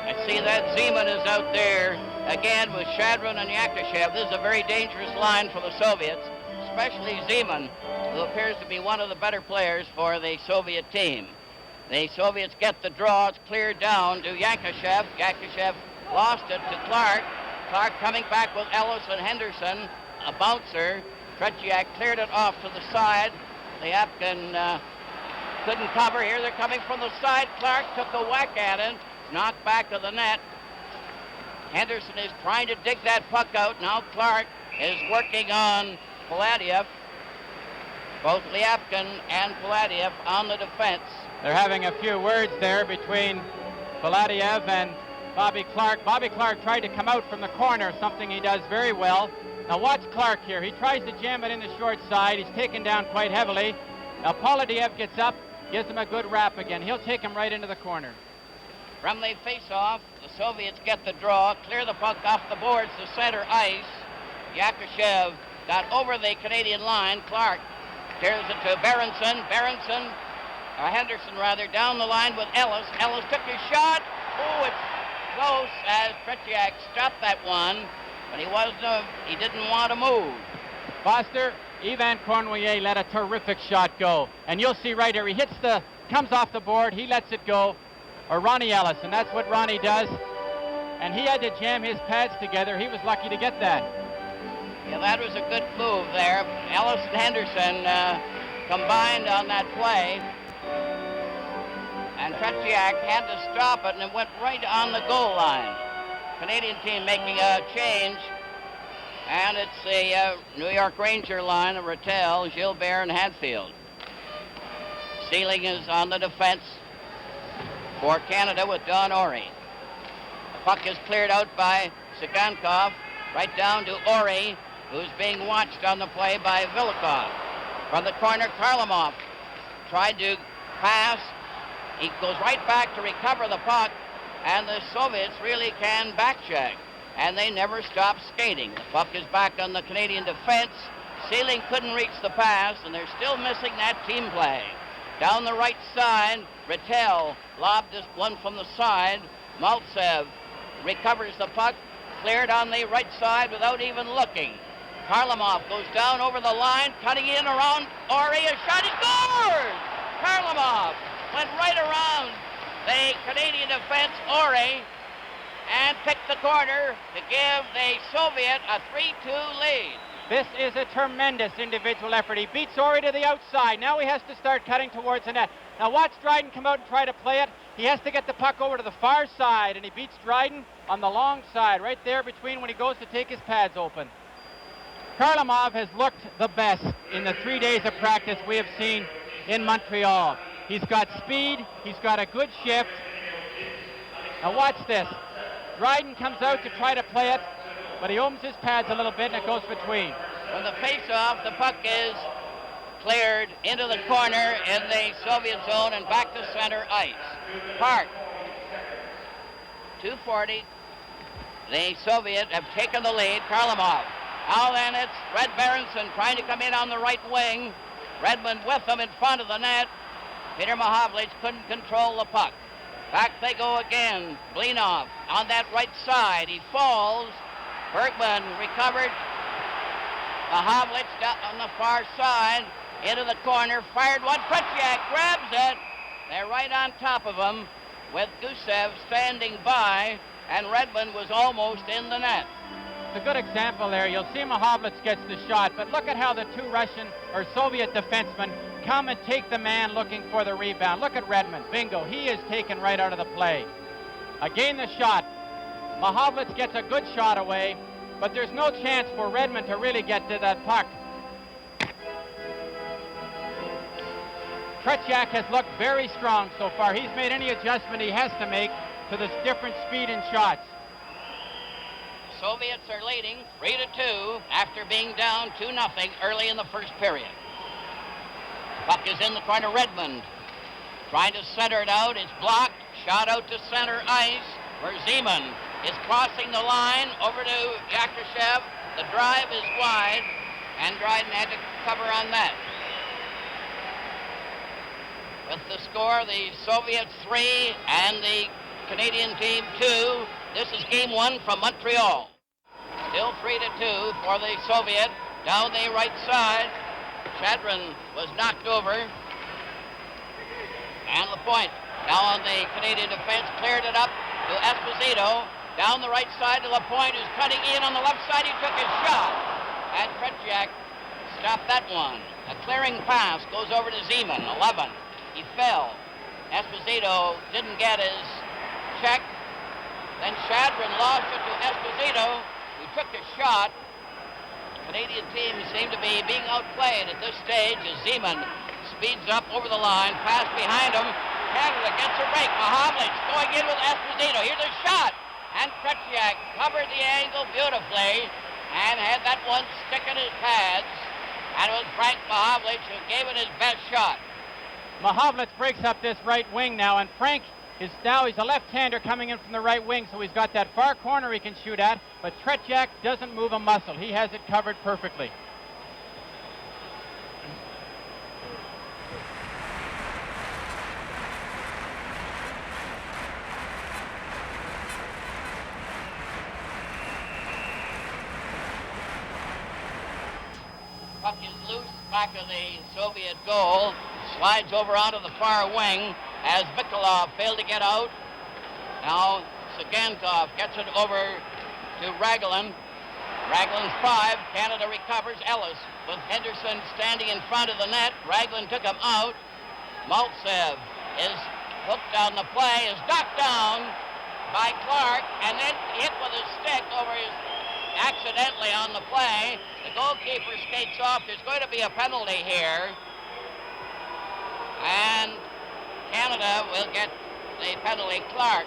I see that Zeman is out there again with Shadron and Yakushev. This is a very dangerous line for the Soviets, especially Zeman, who appears to be one of the better players for the Soviet team. The Soviets get the draw. It's cleared down to Yakushev. Yakushev lost it to Clark. Clark coming back with Ellis and Henderson, a bouncer. Tretьяк cleared it off to the side. The Apkin couldn't cover. Here they're coming from the side. Clark took a whack at it, knocked back to the net. Henderson is trying to dig that puck out. Now Clark is working on Paladyov. Both Liapkin and Paladyov on the defense. They're having a few words there between Paladyov and Bobby Clark. Bobby Clark tried to come out from the corner, something he does very well. Now watch Clark here. He tries to jam it in the short side. He's taken down quite heavily. Now Paladyov gets up, gives him a good wrap again. He'll take him right into the corner. From the face-off, the Soviets get the draw, clear the puck off the boards to center ice. Yakushev got over the Canadian line. Clark clears it to Berенson. Henderson down the line with Ellis. Ellis took his shot. Oh, it's close as Tretьяк stopped that one, but he didn't want to move. Foster, Ivan Kurnouye let a terrific shot go. And you'll see right here, he comes off the board, he lets it go. Or Ronnie Ellis, and that's what Ronnie does. And he had to jam his pads together. He was lucky to get that. Yeah, that was a good move there. Ellis and Henderson combined on that play. And Tretьяк had to stop it, and it went right on the goal line. Canadian team making a change. And it's the New York Ranger line of Ratellь, Gilbert, and Hadfield. Seiling is on the defense for Canada with Don Ouri. The puck is cleared out by Цыганков, right down to Ouri, who's being watched on the play by Velikov. From the corner, Kharlamov tried to pass. He goes right back to recover the puck, and the Soviets really can backcheck, and they never stop skating. The puck is back on the Canadian defense. Seiling couldn't reach the pass, and they're still missing that team play. Down the right side, Ratellь lobbed this one from the side. Maltsev recovers the puck, cleared on the right side without even looking. Kharlamov goes down over the line, cutting in around Ouri. A shot, he scores! Kharlamov went right around the Canadian defense, Ouri, and picked the corner to give the Soviet a 3-2 lead. This is a tremendous individual effort. He beats Ouri to the outside. Now he has to start cutting towards the net. Now watch Драйден come out and try to play it. He has to get the puck over to the far side, and he beats Драйден on the long side, right there between when he goes to take his pads open. Kharlamov has looked the best in the 3 days of practice we have seen in Montreal. He's got speed, he's got a good shift. Now watch this. Драйден comes out to try to play it, but he opens his pads a little bit and it goes between. From the face-off, the puck is cleared into the corner in the Soviet zone and back to center ice. Park. 2:40. The Soviets have taken the lead. Kharlamov. Now then it's Red Berенson trying to come in on the right wing. Рэдмонд with him in front of the net. F.Mahовлич couldn't control the puck. Back they go again. Blinov on that right side. He falls. Bергman recovered. Mahowlitz down on the far side. Into the corner. Fired one. Tretьяк grabs it. They're right on top of him with Gusев standing by, and Рэдмонд was almost in the net. It's a good example there. You'll see Mahowlitz gets the shot, but look at how the two Russian or Soviet defensemen come and take the man looking for the rebound. Look at Рэдмонд. Bingo. He is taken right out of the play. Again, the shot. Mahowlitz gets a good shot away, but there's no chance for Рэдмонд to really get to that puck. Tretьяк has looked very strong so far. He's made any adjustment he has to make to this different speed in shots. Soviets are leading 3-2 after being down 2-0 early in the first period. Puck is in the corner. Рэдмонд trying to center it out. It's blocked. Shot out to center ice where Zeman is crossing the line over to Yakushev. The drive is wide, and Драйден had to cover on that. With the score, the Soviets 3 and the Canadian team 2. This is game 1 from Montreal. Still 3-2 for the Soviet. Down the right side, Shadron was knocked over. And Lapойnт now on the Canadian defense, cleared it up to Esposito. Down the right side to Lapойnт, who's cutting in on the left side. He took his shot. And Tretьяк stopped that one. A clearing pass goes over to Zeman, 11. he fell. Esposito didn't get his check. Then Shadron lost it to Esposito, who took a shot. The Canadian team seemed to be being outplayed at this stage as Zeman speeds up over the line, pass behind him. Canada gets a break. Mahomlich going in with Esposito. Here's a shot. And Tretьяк covered the angle beautifully and had that one stick in his pads. And it was Frank Mahomlich who gave it his best shot. Mahomlich breaks up this right wing now, and Frank is now, he's a left-hander coming in from the right wing, so he's got that far corner he can shoot at, but Tretьяк doesn't move a muscle. He has it covered perfectly. Puck is loose back of the Soviet goal. Slides over onto the far wing as Vikolov failed to get out. Now Tsygankov gets it over to Ragulin. Ragulin's 5. Canada recovers. Ellis with Henderson standing in front of the net. Ragulin took him out. Maltsev is hooked on the play, is knocked down by Clark, and then hit with his stick over his accidentally on the play. The goalkeeper skates off. There's going to be a penalty here. And Canada will get the penalty. Clark.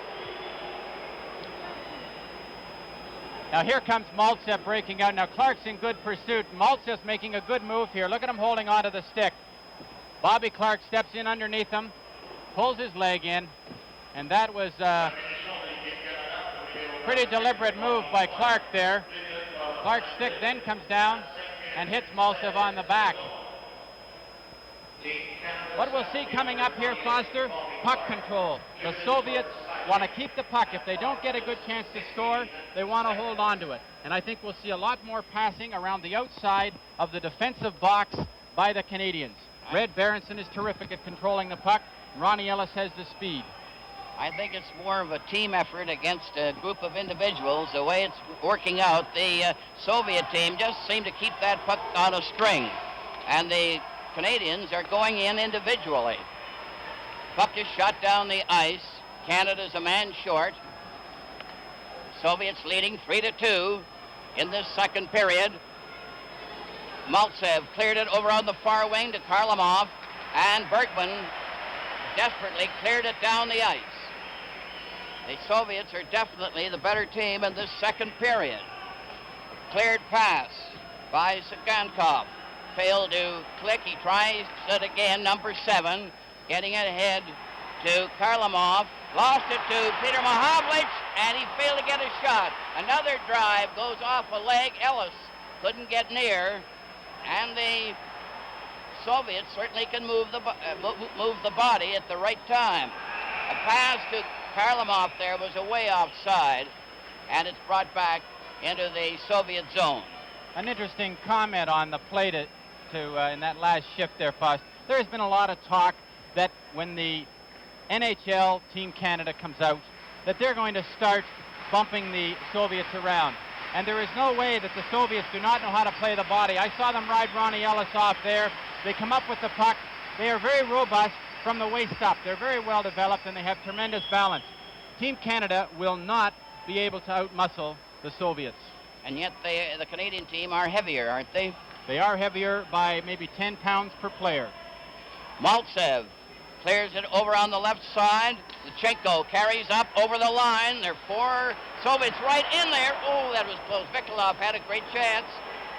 Now here comes Maltsev breaking out. Now Clark's in good pursuit. Maltsev's making a good move here. Look at him holding onto the stick. Bobby Clark steps in underneath him, pulls his leg in, and that was a pretty deliberate move by Clark there. Clark's stick then comes down and hits Maltsev on the back. What we'll see coming up here, Foster, puck control. The Soviets want to keep the puck. If they don't get a good chance to score, they want to hold on to it. And I think we'll see a lot more passing around the outside of the defensive box by the Canadians. Red Berrenson is terrific at controlling the puck. Ronnie Ellis has the speed. I think it's more of a team effort against a group of individuals. The way it's working out, the Soviet team just seemed to keep that puck on a string. And the Canadians are going in individually. Puck is shot down the ice. Canada's a man short. Soviets leading 3-2 in this second period. Maltsev cleared it over on the far wing to Karlamov, and Bергman desperately cleared it down the ice. The Soviets are definitely the better team in this second period. Cleared pass by Tsygankov. Failed to click. He tries it again, number 7, getting it ahead to Karlamov. Lost it to Peter Mahomlich, and he failed to get a shot. Another drive goes off a leg. Ellis couldn't get near, and the Soviets certainly can move the body at the right time. A pass to Karlamov there was away offside, and it's brought back into the Soviet zone. An interesting comment on the play to in that last shift there, Foss. There has been a lot of talk that when the NHL Team Canada comes out, that they're going to start bumping the Soviets around. And there is no way that the Soviets do not know how to play the body. I saw them ride Ronnie Ellis off there. They come up with the puck. They are very robust from the waist up. They're very well developed, and they have tremendous balance. Team Canada will not be able to outmuscle the Soviets. And yet the Canadian team are heavier, aren't they? They are heavier by maybe 10 pounds per player. Maltsev clears it over on the left side. Luchenko carries up over the line. There are 4 Soviets right in there. Oh, that was close. Vikolov had a great chance.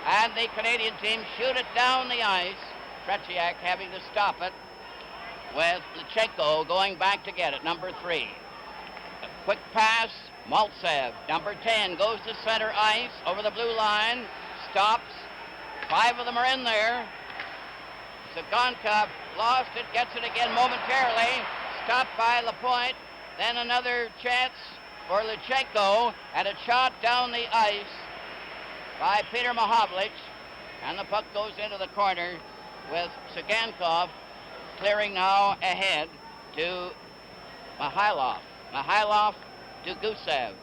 And the Canadian team shoot it down the ice. Tretьяк having to stop it with Luchenko going back to get it, number 3. A quick pass. Maltsev, number 10, goes to center ice over the blue line. Stops. 5 of them are in there. Tsygankov lost it, gets it again momentarily. Stopped by Lapойnт. Then another chance for Luchenko, and a shot down the ice by Peter Mahomlich. And the puck goes into the corner with Tsygankov clearing now ahead to Mihailov. Mihailov to Gusев.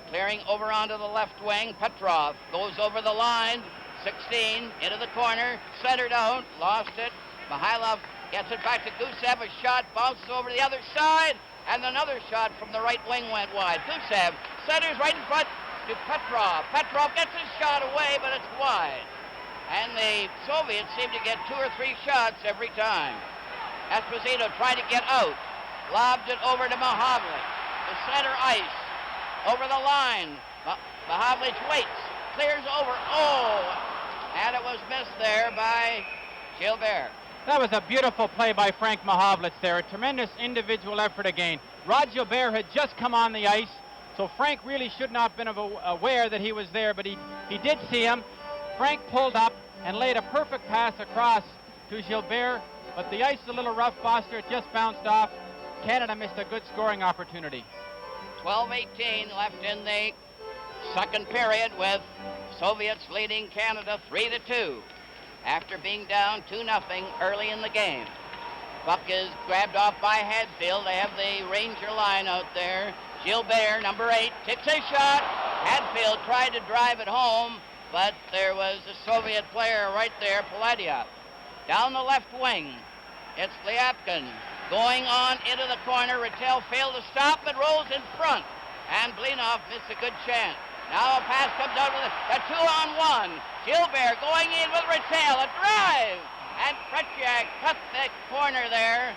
Clearing over onto the left wing. Petrov goes over the line. 16 into the corner, centered out, lost it. Mihailov Gets it back to Gusев. A shot bounces over the other side. And another shot from the right wing went wide. Gusев centers right in front to Petrov. Petrov gets his shot away, but it's wide. And the Soviets seem to get 2 or 3 shots every time. Esposito tried to get out. Lobbed it over to Mahowlich. The center ice. Over the line. Mahowlich waits. Clears over. Oh! And it was missed there by Gilbert. That was a beautiful play by Frank Mahowlich there. A tremendous individual effort again. Rod Gilbert had just come on the ice, so Frank really should not have been aware that he was there, but he did see him. Frank pulled up and laid a perfect pass across to Gilbert, but the ice is a little rough, Foster. It just bounced off. Canada missed a good scoring opportunity. 12:18 left in the second period with Soviets leading Canada 3-2 after being down 2-0 early in the game. Puck is grabbed off by Hadfield. They have the Ranger line out there. Gilbert, number 8, takes a shot. Hadfield tried to drive it home, but there was a Soviet player right there, Paladia. Down the left wing, it's Lyapkin going on into the corner. Ratell failed to stop, but rolls in front. And Blinov missed a good chance. Now a pass comes out with a 2-on-1. Gilbert going in with Ratell, a drive. And Tretьяк cut the corner there,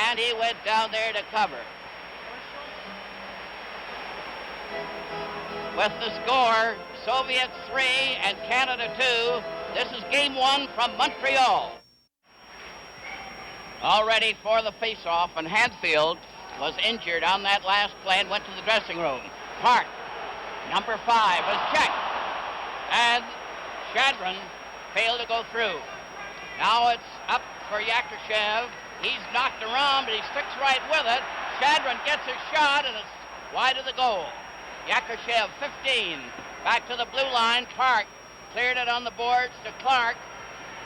and he went down there to cover. With the score, Soviets 3 and Canada 2. This is game 1 from Montreal. All ready for the face-off, and Hadfield was injured on that last play and went to the dressing room. Park, number 5, was checked, and Shadron failed to go through. Now it's up for Yakushev. He's knocked around, but he sticks right with it. Shadron gets a shot, and it's wide of the goal. Yakushev, 15, back to the blue line. Park cleared it on the boards to Clark.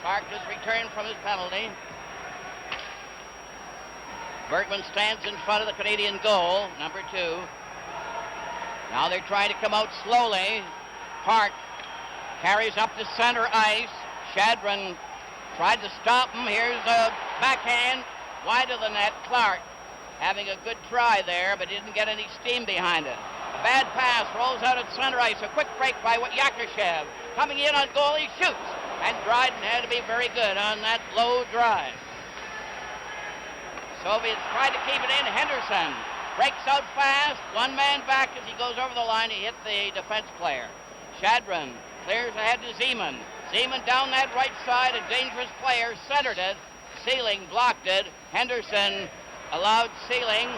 Clark has returned from his penalty. Bergman stands in front of the Canadian goal, number 2. Now they're trying to come out slowly. Park carries up to center ice. Shadron tried to stop him. Here's a backhand wide of the net. Clark having a good try there, but didn't get any steam behind it. A bad pass rolls out at center ice. A quick break by Yakushev. Coming in on goal, he shoots. And Dryden had to be very good on that low drive. Soviets tried to keep it in. Henderson breaks out fast. One man back as he goes over the line. He hit the defense player. Shadron clears ahead to Zeman. Zeman down that right side. A dangerous player centered it. Seiling blocked it. Henderson allowed Seiling.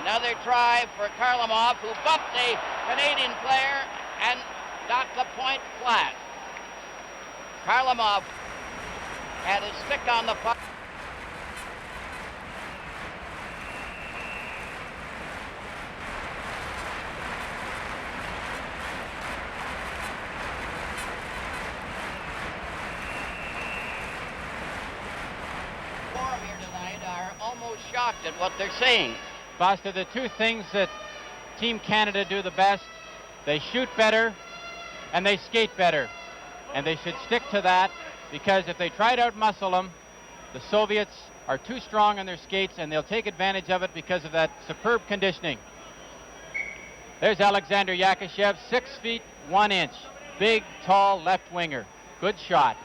Another try for Karlamov, who bumped the Canadian player and knocked the point flat. Karlamov had his stick on the puck. Forum here tonight are almost shocked at what they're seeing. Foster, the two things that Team Canada do the best, they shoot better and they skate better. And they should stick to that, because if they try to outmuscle them, the Soviets are too strong on their skates and they'll take advantage of it because of that superb conditioning. There's Alexander Yakushev, 6 feet 1 inch. Big, tall left winger. Good shot.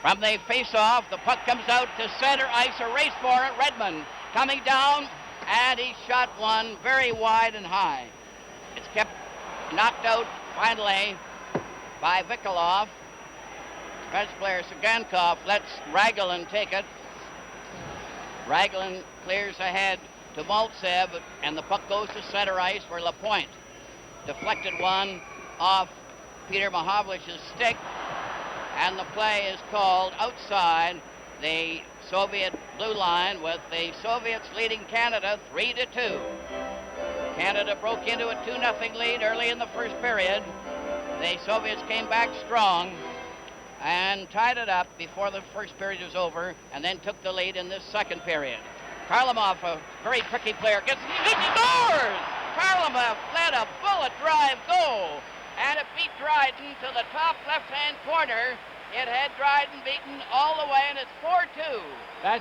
From the face-off, the puck comes out to center ice. A race for it. Рэдмонд coming down, and he shot one very wide and high. It's kept knocked out finally by Vikolov. French player Цыганков lets Ragulin take it. Ragulin clears ahead to Maltsev, and the puck goes to center ice where Lapойnт deflected one off Peter Mahowlich's stick, and the play is called outside the Soviet blue line, with the Soviets leading Canada 3-2. Canada broke into a 2-0 lead early in the first period. The Soviets came back strong and tied it up before the first period was over, and then took the lead in this second period. Karlamov, a very tricky player, he scores! Karlamov let a bullet drive goal, and it beat Dryden to the top left-hand corner, It had Драйден beaten all the way, and it's 4-2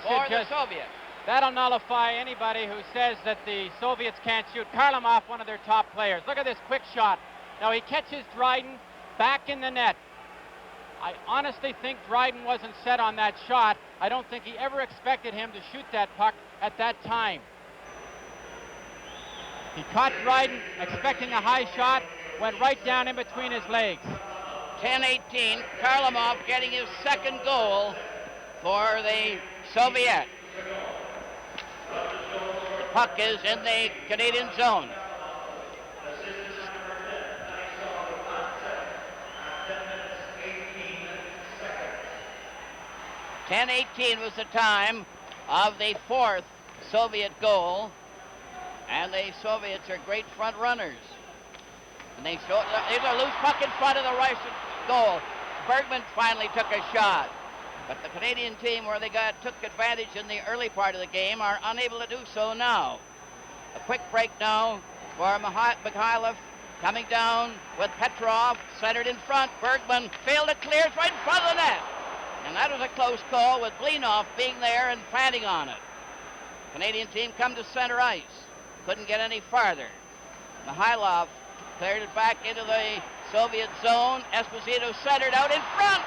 for the Soviets. That'll nullify anybody who says that the Soviets can't shoot. Kharlamov, one of their top players. Look at this quick shot. Now he catches Драйден back in the net. I honestly think Драйден wasn't set on that shot. I don't think he ever expected him to shoot that puck at that time. He caught Драйден expecting a high shot, went right down in between his legs. 10-18, Kharlamov getting his second goal for the Soviet. The puck is in the Canadian zone. .10:18 was the time of the fourth Soviet goal, and the Soviets are great front runners. And there's a loose puck in front of the Russian goal. Bергmans finally took a shot, but the Canadian team, where they took advantage in the early part of the game, are unable to do so now. A quick break now for Mikhailov, coming down with Petrov, centered in front. Bергman failed to clear, it's right in front of the net. And that was a close call, with Blinov being there and planting on it. Canadian team come to center ice. Couldn't get any farther. Mikhailov cleared it back into the Soviet zone. Esposito centered out in front.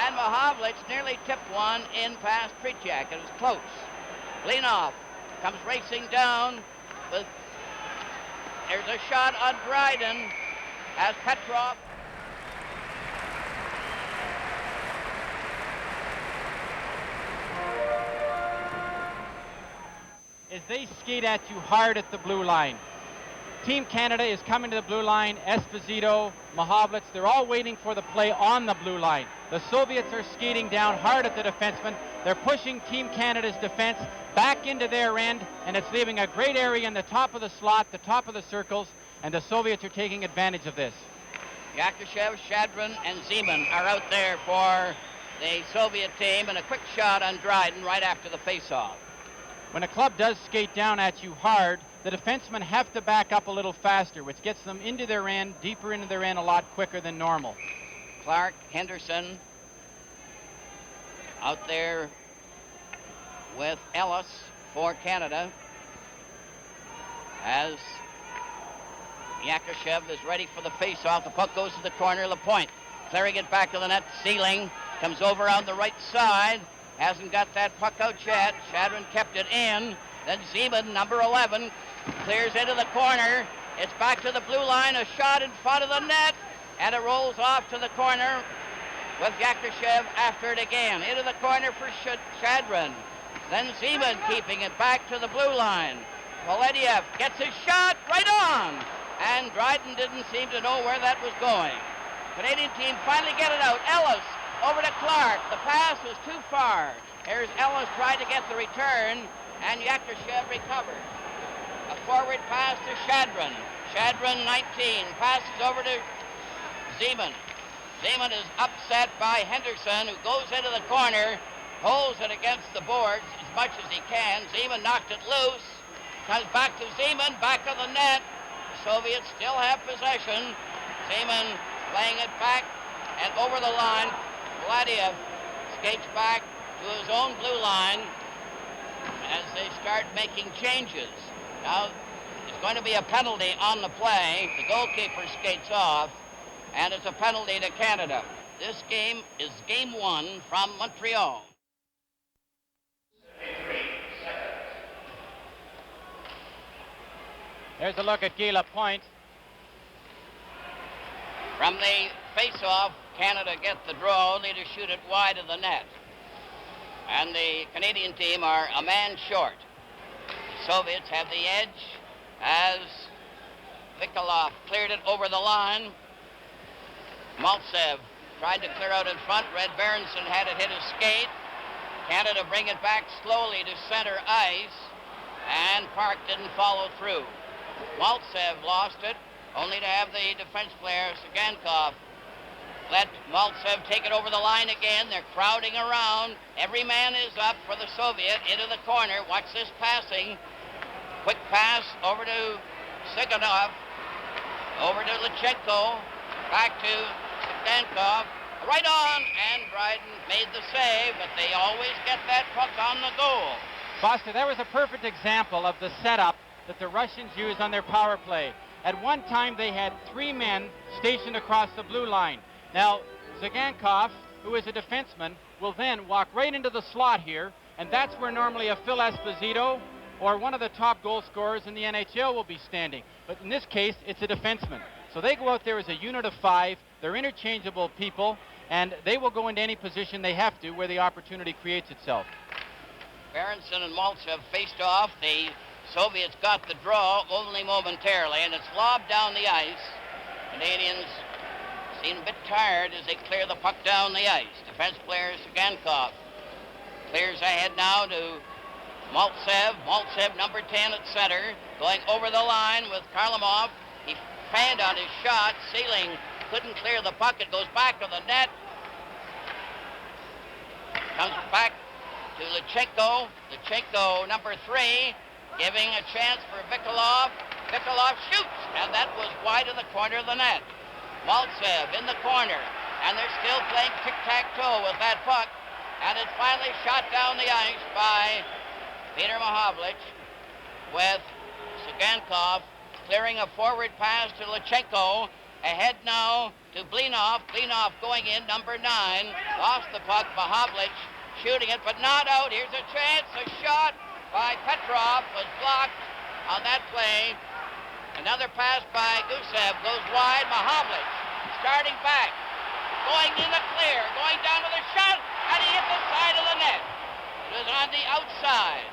And Mаховлич nearly tipped one in past Tretьяк. It was close. Blinov comes racing down with... There's a shot on Драйден as Petrov... Is they skate at you hard at the blue line. Team Canada is coming to the blue line. Esposito, Mаховлич, they're all waiting for the play on the blue line. The Soviets are skating down hard at the defenseman. They're pushing Team Canada's defense back into their end, and it's leaving a great area in the top of the slot, the top of the circles, and the Soviets are taking advantage of this. Yakushev, Shadrin, and Zeman are out there for the Soviet team, and a quick shot on Драйден right after the face-off. When a club does skate down at you hard, the defensemen have to back up a little faster, which gets them into their end, deeper into their end a lot quicker than normal. Clark, Henderson, out there with Ellis for Canada, as Yakushev is ready for the face-off. The puck goes to the corner. Lapойnт clearing it back to the net. Silingg comes over on the right side. Hasn't got that puck out yet. Shadrin kept it in. Then Zeman, number 11, clears into the corner. It's back to the blue line. A shot in front of the net. And it rolls off to the corner with Yakushev after it again. Into the corner for Shadrin. Then Zeman keeping it back to the blue line. Paladyiev gets his shot right on. And Драйден didn't seem to know where that was going. Canadian team finally get it out. Ellis over to Clark. The pass was too far. Here's Ellis trying to get the return, and Yakushev recovered. A forward pass to Shadrin. Shadrin, 19, passes over to Zeman. Zeman is upset by Henderson, who goes into the corner, holds it against the boards as much as he can. Zeman knocked it loose. Comes back to Zeman, back of the net. The Soviets still have possession. Zeman laying it back and over the line. Paladyiev skates back to his own blue line as they start making changes. Now, there's going to be a penalty on the play. The goalkeeper skates off, and it's a penalty to Canada. This game is game 1 from Montreal. There's a look at Guy Lapойnт. From the face-off, Canada get the draw, only to shoot it wide of the net. And the Canadian team are a man short. The Soviets have the edge as Vikolov cleared it over the line. Maltsev tried to clear out in front. Berенson had it hit his skate. Canada bring it back slowly to center ice, and Park didn't follow through. Maltsev lost it, only to have the defense player, Цыганков, let Maltsev take it over the line again. They're crowding around. Every man is up for the Soviet into the corner. Watch this passing. Quick pass over to Siganov, over to Lechenko, back to Cıganков. right on, and Драйден made the save, but they always get that puck on the goal. Foster, that was a perfect example of the setup that the Russians used on their power play. At one time, they had 3 men stationed across the blue line. Now, Цыганков, who is a defenseman, will then walk right into the slot here, and that's where normally a F.Эспозито or one of the top goal scorers in the NHL will be standing. But in this case, it's a defenseman. So they go out there as a unit of 5. They're interchangeable people, and they will go into any position they have to where the opportunity creates itself. Berенson and Maltsev faced off. The Soviets got the draw only momentarily, and it's lobbed down the ice. Canadians seem a bit tired as they clear the puck down the ice. Defense player Cıganков clears ahead now to Maltsev. Maltsev, number 10 at center, going over the line with Kharlamov. He fanned on his shot. Silingg couldn't clear the puck. It goes back to the net. Comes back to Lechenko. Lechenko, number 3, giving a chance for Vikolov. Vikolov shoots, and that was wide of the corner of the net. Maltsev in the corner, and they're still playing tic-tac-toe with that puck, and it's finally shot down the ice by F.Mahovlich with Cıganков clearing a forward pass to Lechenko. Ahead now to Blinov. Blinov going in, number 9. Lost the puck. Mahowicz shooting it, but not out. Here's a chance. A shot by Petrov was blocked on that play. Another pass by Gusев goes wide. Mahowicz starting back. Going in the clear. Going down to the shot, and he hit the side of the net. It was on the outside.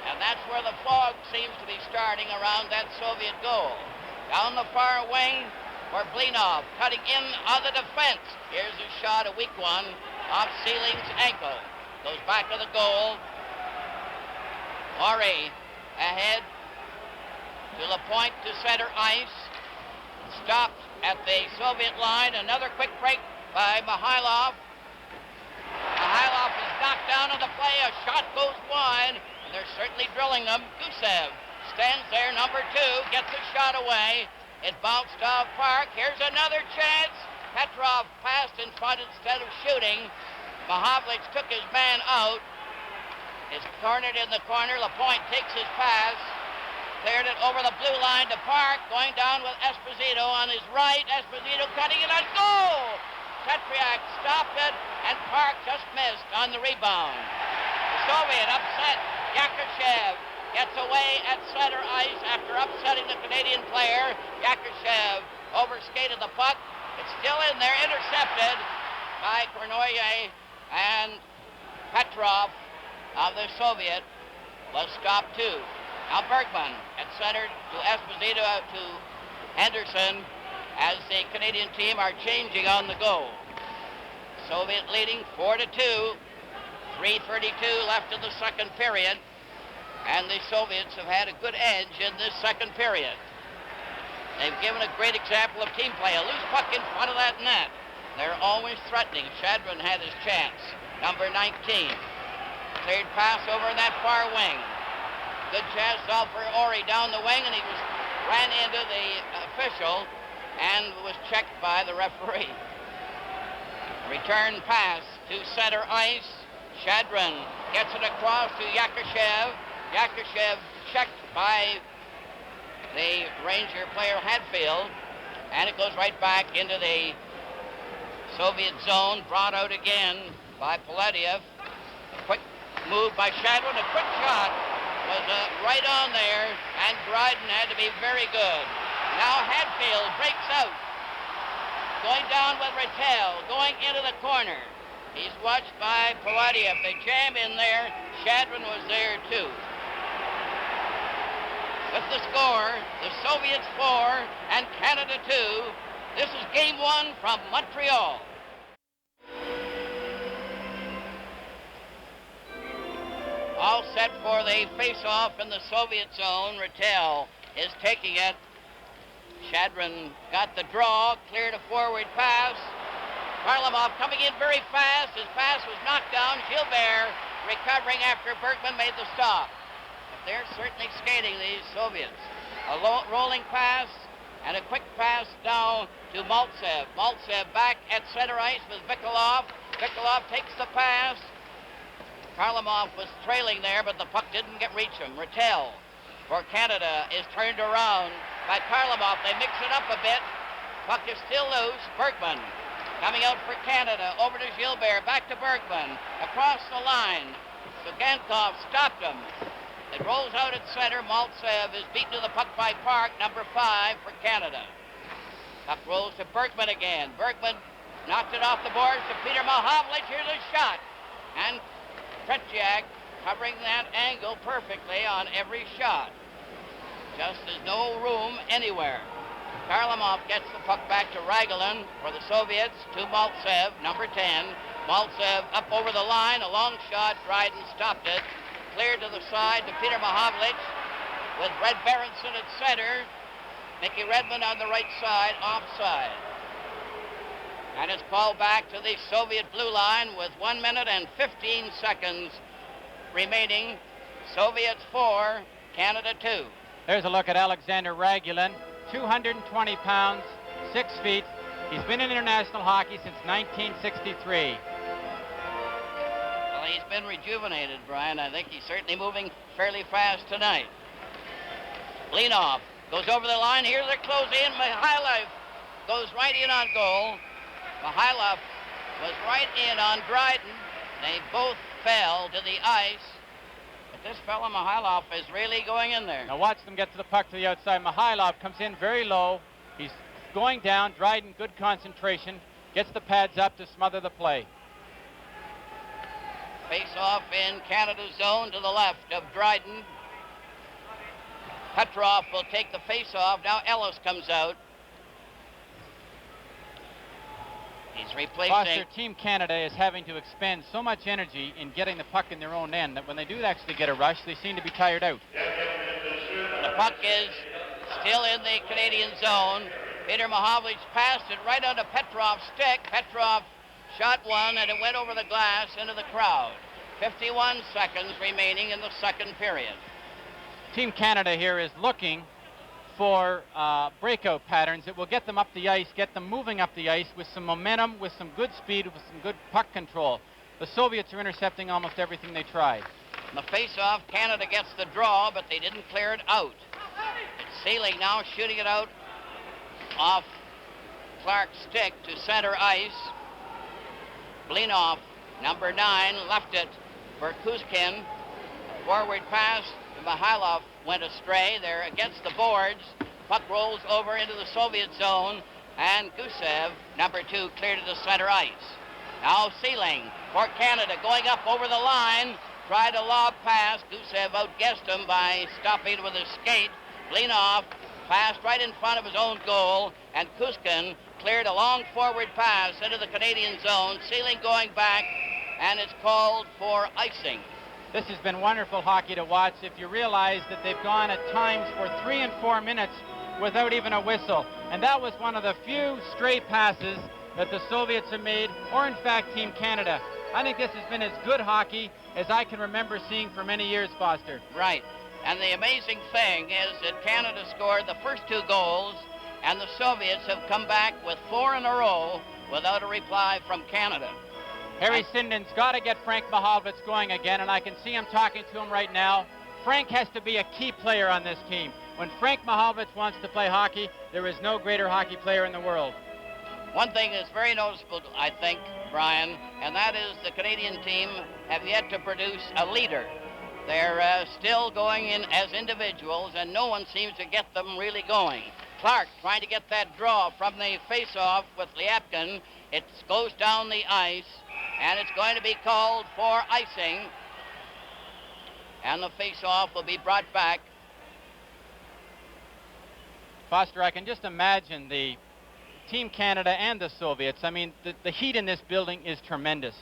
And that's where the fog seems to be starting around that Soviet goal. Down the far wing for Blinov, cutting in on the defense. Here's a shot, a weak one, off Siling's ankle. Goes back to the goal. Ouri ahead to Lapойnт to center ice. Stopped at the Soviet line. Another quick break by Mikhailov. Mikhailov is knocked down on the play. A shot goes wide. They're certainly drilling them. Gusев stands there, number 2, gets a shot away. It bounced off Park. Here's another chance. Petrov passed in front instead of shooting. Mahowicz took his man out. It's cornered in the corner. Lapойnт takes his pass. Cleared it over the blue line to Park. Going down with Esposito on his right. Esposito cutting it on goal. Tretyak stopped it, and Park just missed on the rebound. The Soviet upset. Yakushev gets away at center ice after upsetting the Canadian player. Yakushev overskated the puck. It's still in there, intercepted by Kurnuaiye, and Petrov of the Soviet was stopped too. Now Bергman at center to Esposito to Henderson as the Canadian team are changing on the goal. Soviet leading 4-2. 3:32 left in the second period, and the Soviets have had a good edge in this second period. They've given a great example of team play. A loose puck in front of that net. They're always threatening. Shadron had his chance. Number 19. Cleared pass over in that far wing. Good chance now for Ouri down the wing, and he ran into the official and was checked by the referee. Return pass to center ice. Shadron gets it across to Yakushev. Yakushev checked by the Ranger player Hadfield, and it goes right back into the Soviet zone, brought out again by Paladyov. A quick move by Shadron, a quick shot was right on there, and Драйден had to be very good. Now Hadfield breaks out, going down with Ratellь, going into the corner. He's watched by Paladyov. They jam in there. Shadron was there too. With the score, the Soviets 4 and Canada 2. This is game 1 from Montreal. All set for the face-off in the Soviet zone. Ratellь is taking it. Shadron got the draw, cleared a forward pass. Kharlamov coming in very fast. His pass was knocked down. Žilber recovering after Bергman made the stop. But they're certainly skating, these Soviets. A rolling pass And a quick pass now to Maltsev. Maltsev back at center ice with Vikolov. Vikolov takes the pass. Karlamov was trailing there, but the puck didn't reach him. Ratell for Canada is turned around by Karlamov. They mix it up a bit. Puck is still loose. Bергman coming out for Canada. Over to Gilbert. Back to Bергman. Across the line. Czygankov stopped him. It rolls out at center. Maltsev is beaten to the puck by Park, number 5 for Canada. Puck rolls to Bергman again. Bергman knocked it off the boards to Peter Machowicz. Here's a shot. And Tretjak covering that angle perfectly on every shot. Just there's no room anywhere. Karlamov gets the puck back to Ragulin for the Soviets, to Maltsev, number 10. Maltsev up over the line, a long shot. Драйден stopped it. Cleared to the side to Peter Machowicz with Red Berенson at center. Mickey Рэдмонд on the right side, offside. And it's called back to the Soviet blue line with 1 minute and 15 seconds remaining. Soviets 4, Canada 2. There's a look at Alexander Ragulin, 220 pounds, 6 feet. He's been in international hockey since 1963. Well, he's been rejuvenated, Brian. I think he's certainly moving fairly fast tonight. Blinov goes over the line. Here's a close in. Mihайлов goes right in on goal. Mihайлов was right in on Драйден. They both fell to the ice. But this fellow Mihайлов is really going in there. Now watch them get to the puck to the outside. Mihайлov comes in very low. He's going down. Драйден, good concentration. Gets the pads up to smother the play. Face-off in Canada's zone to the left of Драйден. Petrov will take the face-off. Now Ellis comes out. He's replacing... Foster, Team Canada is having to expend so much energy in getting the puck in their own end that when they do actually get a rush, they seem to be tired out. The puck is still in the Canadian zone. Peter Machowicz passed it right onto Petrov's stick. Petrov shot one, and it went over the glass into the crowd. 51 seconds remaining in the second period. Team Canada here is looking for breakout patterns that will get them up the ice, get them moving up the ice with some momentum, with some good speed, with some good puck control. The Soviets are intercepting almost everything they try. In the face-off, Canada gets the draw, but they didn't clear it out. It's Selig now shooting it out off Clark's stick to center ice. Blinov, number 9, left it for Kuzkin. A forward pass to Mihайлов went astray. They're against the boards. Puck rolls over into the Soviet zone, and Gusев, number 2, cleared to the center ice. Now Selig for Canada, going up over the line, tried a lob pass. Gusев outguessed him by stopping with his skate. Blinov passed right in front of his own goal, and Kuzkin cleared a long forward pass into the Canadian zone. Selig going back, and it's called for icing. This has been wonderful hockey to watch if you realize that they've gone at times for 3 and 4 minutes without even a whistle. And that was one of the few stray passes that the Soviets have made, or in fact Team Canada. I think this has been as good hockey as I can remember seeing for many years, Foster. Right. And the amazing thing is that Canada scored the first 2 goals, and the Soviets have come back with 4 in a row without a reply from Canada. Harry Sinden's got to get Frank Machowicz going again, and I can see him talking to him right now. Frank has to be a key player on this team. When Frank Machowicz wants to play hockey, there is no greater hockey player in the world. One thing that's very noticeable, I think, Brian, and that is the Canadian team have yet to produce a leader. They're still going in as individuals, and no one seems to get them really going. Clark trying to get that draw from the face-off with Lyapkin. It goes down the ice, and it's going to be called for icing. And the face-off will be brought back. Foster, I can just imagine the Team Canada and the Soviets. I mean, the heat in this building is tremendous.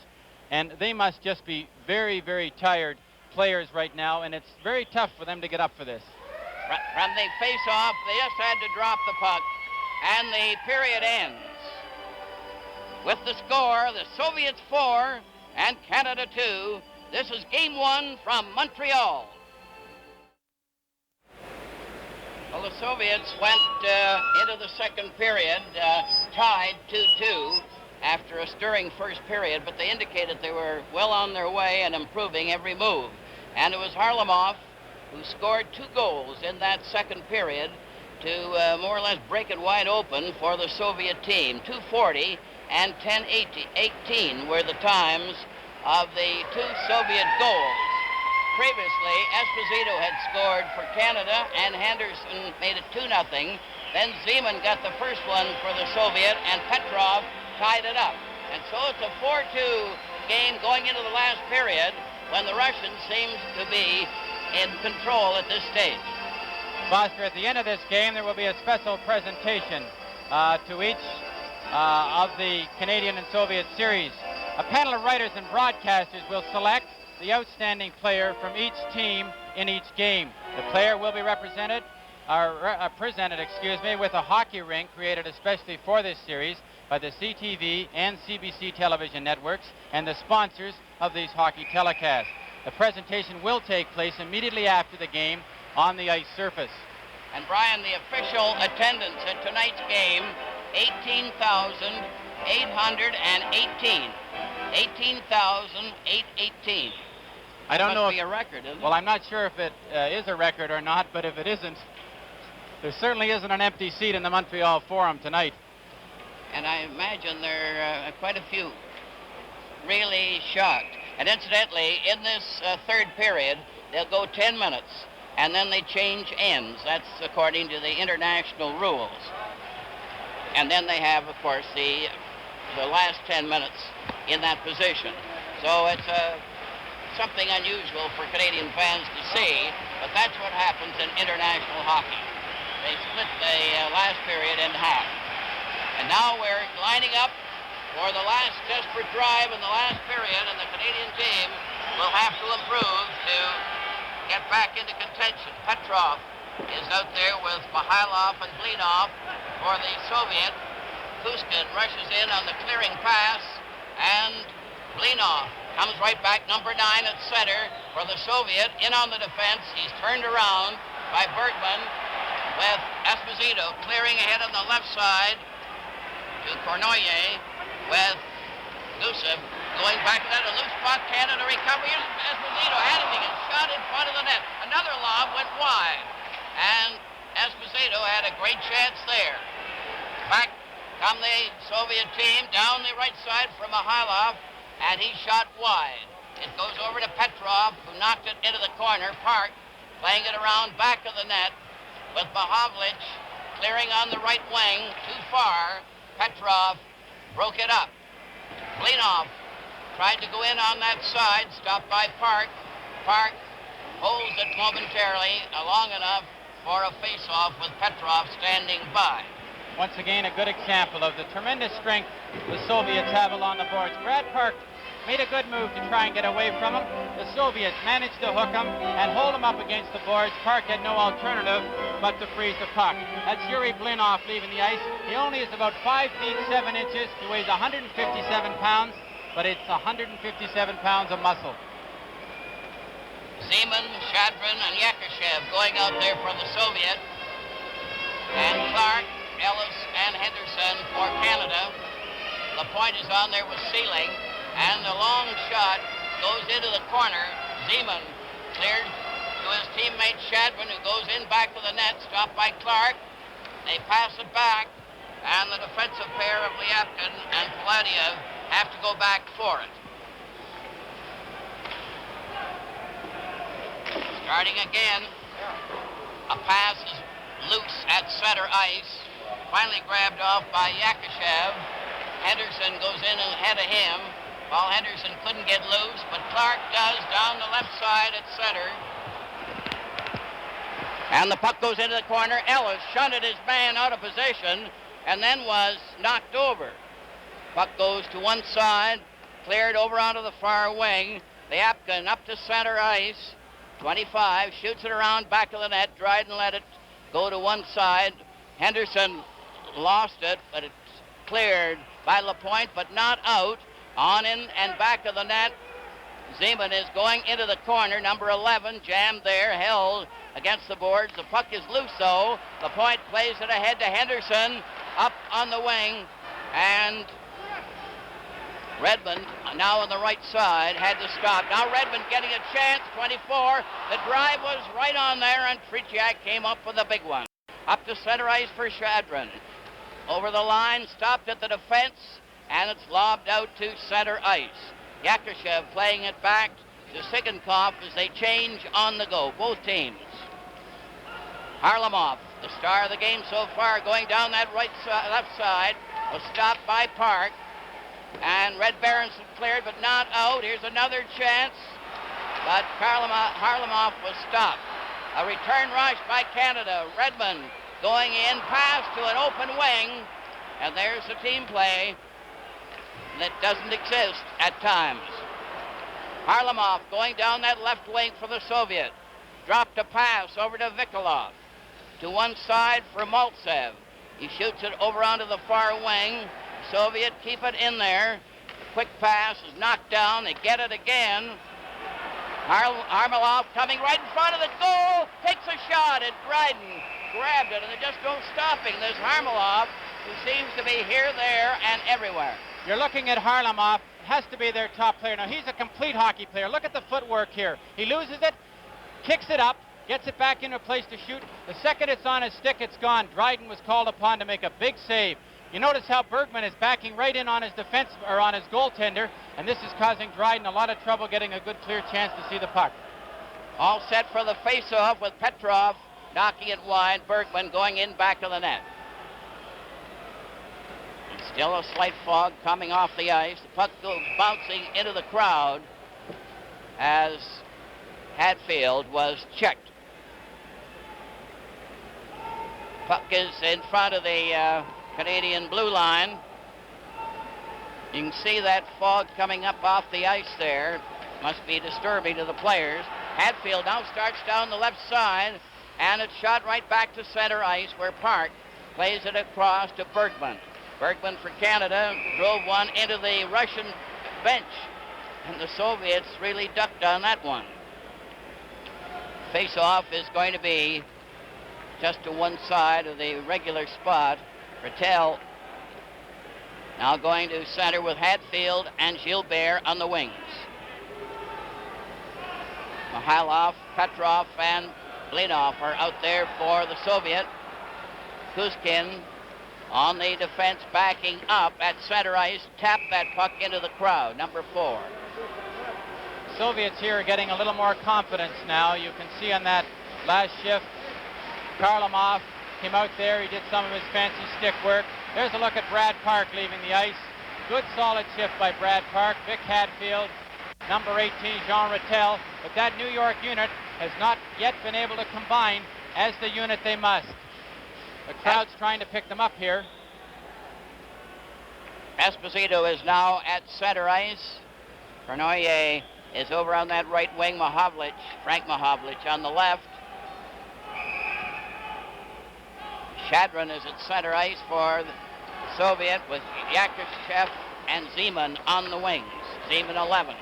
And they must just be very, very tired players right now, and it's very tough for them to get up for this. From the face-off, they just had to drop the puck, and the period ends. With the score, the Soviets 4 and Canada 2. This is Game 1 from Montreal. Well, the Soviets went into the second period tied 2-2 after a stirring first period, but they indicated they were well on their way and improving every move. And it was Harlamov who scored 2 goals in that second period to more or less break it wide open for the Soviet team. 2:40 and 10:18 were the times of the 2 Soviet goals. Previously, Esposito had scored for Canada, and Henderson made it 2-0. Then Zeman got the first one for the Soviet, and Petrov tied it up. And so it's a 4-2 game going into the last period when the Russians seem to be in control at this stage. Foster, at the end of this game, there will be a special presentation to each of the Canadian and Soviet series. A panel of writers and broadcasters will select the outstanding player from each team in each game. The player will be presented with a hockey rink created especially for this series by the CTV and CBC television networks and the sponsors of these hockey telecasts. The presentation will take place immediately after the game on the ice surface. And Brian, the official attendance at tonight's game, 18,818. 18,818. I don't know if be a record, isn't it? Well, I'm not sure if it is a record or not, but if it isn't, there certainly isn't an empty seat in the Montreal Forum tonight. And I imagine there are quite a few really shocked. And incidentally, in this third period, they'll go 10 minutes, and then they change ends. That's according to the international rules. And then they have, of course, the last 10 minutes in that position. So it's something unusual for Canadian fans to see, but that's what happens in international hockey. They split the last period in half. And now we're lining up for the last desperate drive in the last period, and the Canadian team will have to improve to get back into contention. Petrov is out there with Mikhailov and Blinov for the Soviet. Kuzkin rushes in on the clearing pass, and Blinov comes right back, number 9 at center for the Soviet. In on the defense, he's turned around by Bergman with Esposito clearing ahead on the left side to Kurnouye with Gusев going back to that. A loose puck, Canada recovery. Here's Esposito had it, he gets shot in front of the net. Another lob went wide, and Esposito had a great chance there. Back come the Soviet team down the right side from Mikhailov, and he shot wide. It goes over to Petrov, who knocked it into the corner. Park playing it around back of the net with Machowicz clearing on the right wing too far. Petrov broke it up. Blinov tried to go in on that side, stopped by Park. Park holds it momentarily long enough for a face-off with Petrov standing by. Once again, a good example of the tremendous strength the Soviets have along the boards. Brad Park made a good move to try and get away from him. The Soviets managed to hook him and hold him up against the boards. Park had no alternative but to freeze the puck. That's Yuri Blinov leaving the ice. He only is about 5 feet 7 inches. He weighs 157 pounds, but it's 157 pounds of muscle. Zeman, Shadrin, and Yakashev going out there for the Soviet. And Clark, Ellis, and Henderson for Canada. Lapойnт is on there with Sieling. And the long shot goes into the corner. Zeman cleared to his teammate Shadrin, who goes in back to the net, stopped by Clark. They pass it back, and the defensive pair of Lyapkin and Paladia have to go back for it. Starting again, a pass is loose at center ice, finally grabbed off by Yakashev. Henderson goes in ahead of him. Paul Henderson couldn't get loose, but Clark does down the left side at center. And the puck goes into the corner. Ellis shunted his man out of position and then was knocked over. Puck goes to one side, cleared over onto the far wing. Lyapkin up to center ice. 25, shoots it around back of the net. Dryden let it go to one side. Henderson lost it, but it's cleared by Lapойnт, but not out. On in and back of the net. Zeman is going into the corner. Number 11 jammed there, held against the boards. The puck is loose, though. Lapойnт plays it ahead to Henderson, up on the wing, and Рэдмонд, now on the right side, had to stop. Now Рэдмонд getting a chance, 24. The drive was right on there, and Tretьяк came up with a big one. Up to center ice for Shadron. Over the line, stopped at the defense, and it's lobbed out to center ice. Yakushev playing it back to Цыганков as they change on the go, both teams. Harlamov, the star of the game so far, going down that left side, was stopped by Park. And Berenson cleared, but not out. Here's another chance, but Harlamov was stopped. A return rush by Canada. Рэдмонд going in, pass to an open wing, and there's the team play that doesn't exist at times. Harlamov going down that left wing for the Soviet. Dropped a pass over to Vikolov. To one side for Maltsev. He shoots it over onto the far wing. Soviet keep it in there. Quick pass is knocked down. They get it again. Harlamov coming right in front of the goal. Takes a shot at Драйден. Grabbed it, and they just don't stop him. There's Harlamov, who seems to be here, there, and everywhere. You're looking at Harlamov. Has to be their top player. Now, he's a complete hockey player. Look at the footwork here. He loses it, kicks it up, gets it back into a place to shoot. The second it's on his stick, it's gone. Драйден was called upon to make a big save. You notice how Bергmán is backing right in on his defense, or on his goaltender, and this is causing Драйден a lot of trouble getting a good clear chance to see the puck. All set for the face-off with Petrov knocking it wide. Bергmán going in back of the net. Still a slight fog coming off the ice. The puck goes bouncing into the crowd as Hatfield was checked. Puck is in front of the Canadian blue line. You can see that fog coming up off the ice there. Must be disturbing to the players. Hatfield now starts down the left side, and it's shot right back to center ice where Park plays it across to Bергmán. Bергmán for Canada drove one into the Russian bench, and the Soviets really ducked on that one. Face-off is going to be just to one side of the regular spot. Ratell now going to center with Hatfield and Žilber on the wings. Mihailov, Petrov, and Blinov are out there for the Soviet. Kuzkin on the defense backing up at center ice, tapped that puck into the crowd, number 4. Soviets here are getting a little more confidence now. You can see on that last shift, Harlamov came out there. He did some of his fancy stick work. There's a look at Brad Park leaving the ice. Good solid shift by Brad Park. Vic Hadfield, number 18, Jean Ratell. But that New York unit has not yet been able to combine as the unit they must. The crowd's trying to pick them up here. Esposito is now at center ice. Kurnouye is over on that right wing. Mahowlich, Frank Mahowlich on the left. Shadron is at center ice for the Soviet with Yakushev and Zeman on the wings. Zeman 11.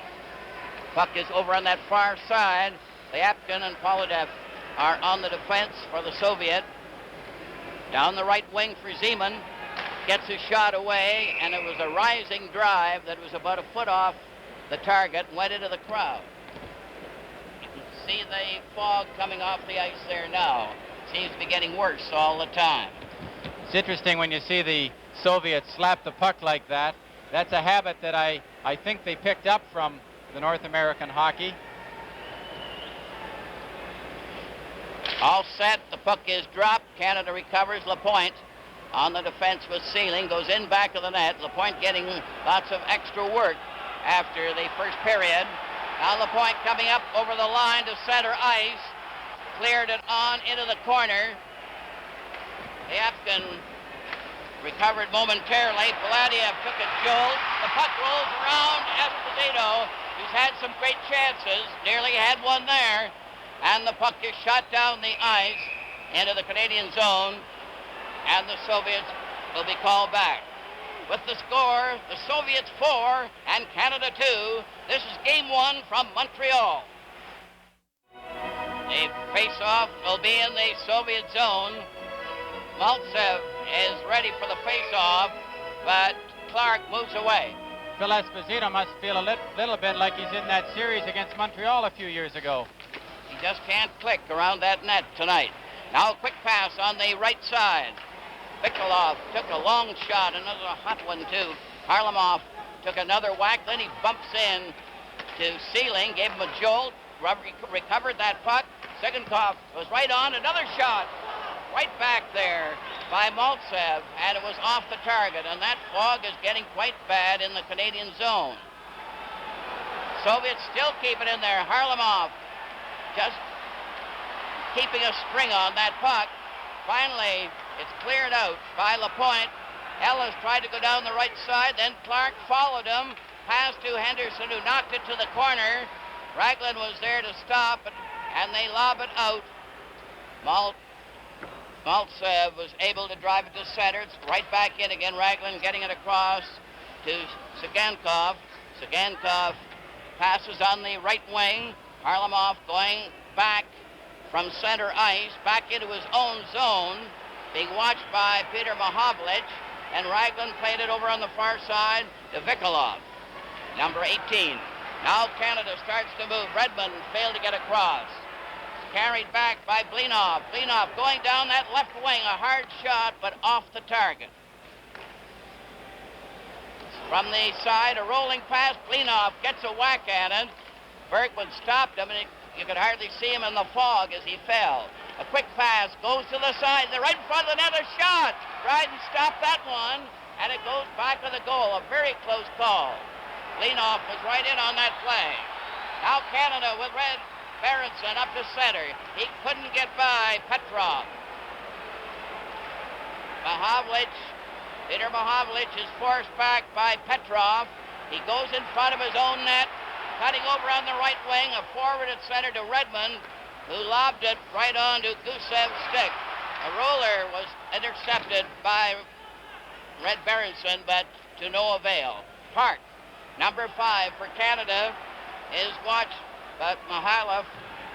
Puck is over on that far side. Lyapkin and Paladev are on the defense for the Soviet. Down the right wing for Zeman. Gets his shot away, and it was a rising drive that was about a foot off the target and went into the crowd. You can see the fog coming off the ice there now. Seems to be getting worse all the time. It's interesting when you see the Soviets slap the puck like that. That's a habit that I think they picked up from the North American hockey. All set, the puck is dropped. Canada recovers. Lapойnт on the defense with Silingh, goes in back of the net. Lapойnт getting lots of extra work after the first period. Now Lapойnt coming up over the line to center ice. Cleared it on into the corner. Lyapkin recovered momentarily. Paladyov took a jolt. The puck rolls around Esposito, who's had some great chances. Nearly had one there. And the puck is shot down the ice into the Canadian zone. And the Soviets will be called back. With the score, the Soviets 4 and Canada 2. This is Game 1 from Montreal. The face-off will be in the Soviet zone. Maltsev is ready for the face-off, but Clark moves away. F.Эспозито must feel a little bit like he's in that series against Montreal a few years ago. He just can't click around that net tonight. Now a quick pass on the right side. Vikolov took a long shot, another hot one too. Harlamov took another whack, then he bumps in to Seiling, gave him a jolt, recovered that puck. Cıgankov was right on, another shot, right back there by Maltsev, and it was off the target, and that fog is getting quite bad in the Canadian zone. Soviets still keep it in there. Harlamov just keeping a string on that puck. Finally, it's cleared out by Lapойnт. Ellis tried to go down the right side, then Clark followed him, passed to Henderson, who knocked it to the corner. Ragulin was there to stop it, and they lob it out. Maltsev was able to drive it to center. It's right back in again. Ragulin getting it across to Cıgankov. Cıgankov passes on the right wing. Harlamov going back from center ice, back into his own zone, being watched by F.Mahovlich, and Ragulin played it over on the far side to Vikolov, number 18. Now Canada starts to move. Рэдмонд failed to get across. Carried back by Blinov. Blinov going down that left wing, a hard shot, but off the target. From the side, a rolling pass. Blinov gets a whack at it. Bergman stopped him, and you could hardly see him in the fog as he fell. A quick pass goes to the side. They're right in front of the net. A shot. Драйден stopped that one, and it goes back to the goal. A very close call. Blinov was right in on that play. Now Canada with Berenson up to center. He couldn't get by Petrov. F.Mahovlich is forced back by Petrov. He goes in front of his own net, cutting over on the right wing, a forward at center to Рэдмонд, who lobbed it right on to Gusev's stick. A roller was intercepted by Berenson, but to no avail. Park, number 5 for Canada, is watched, but Mihailov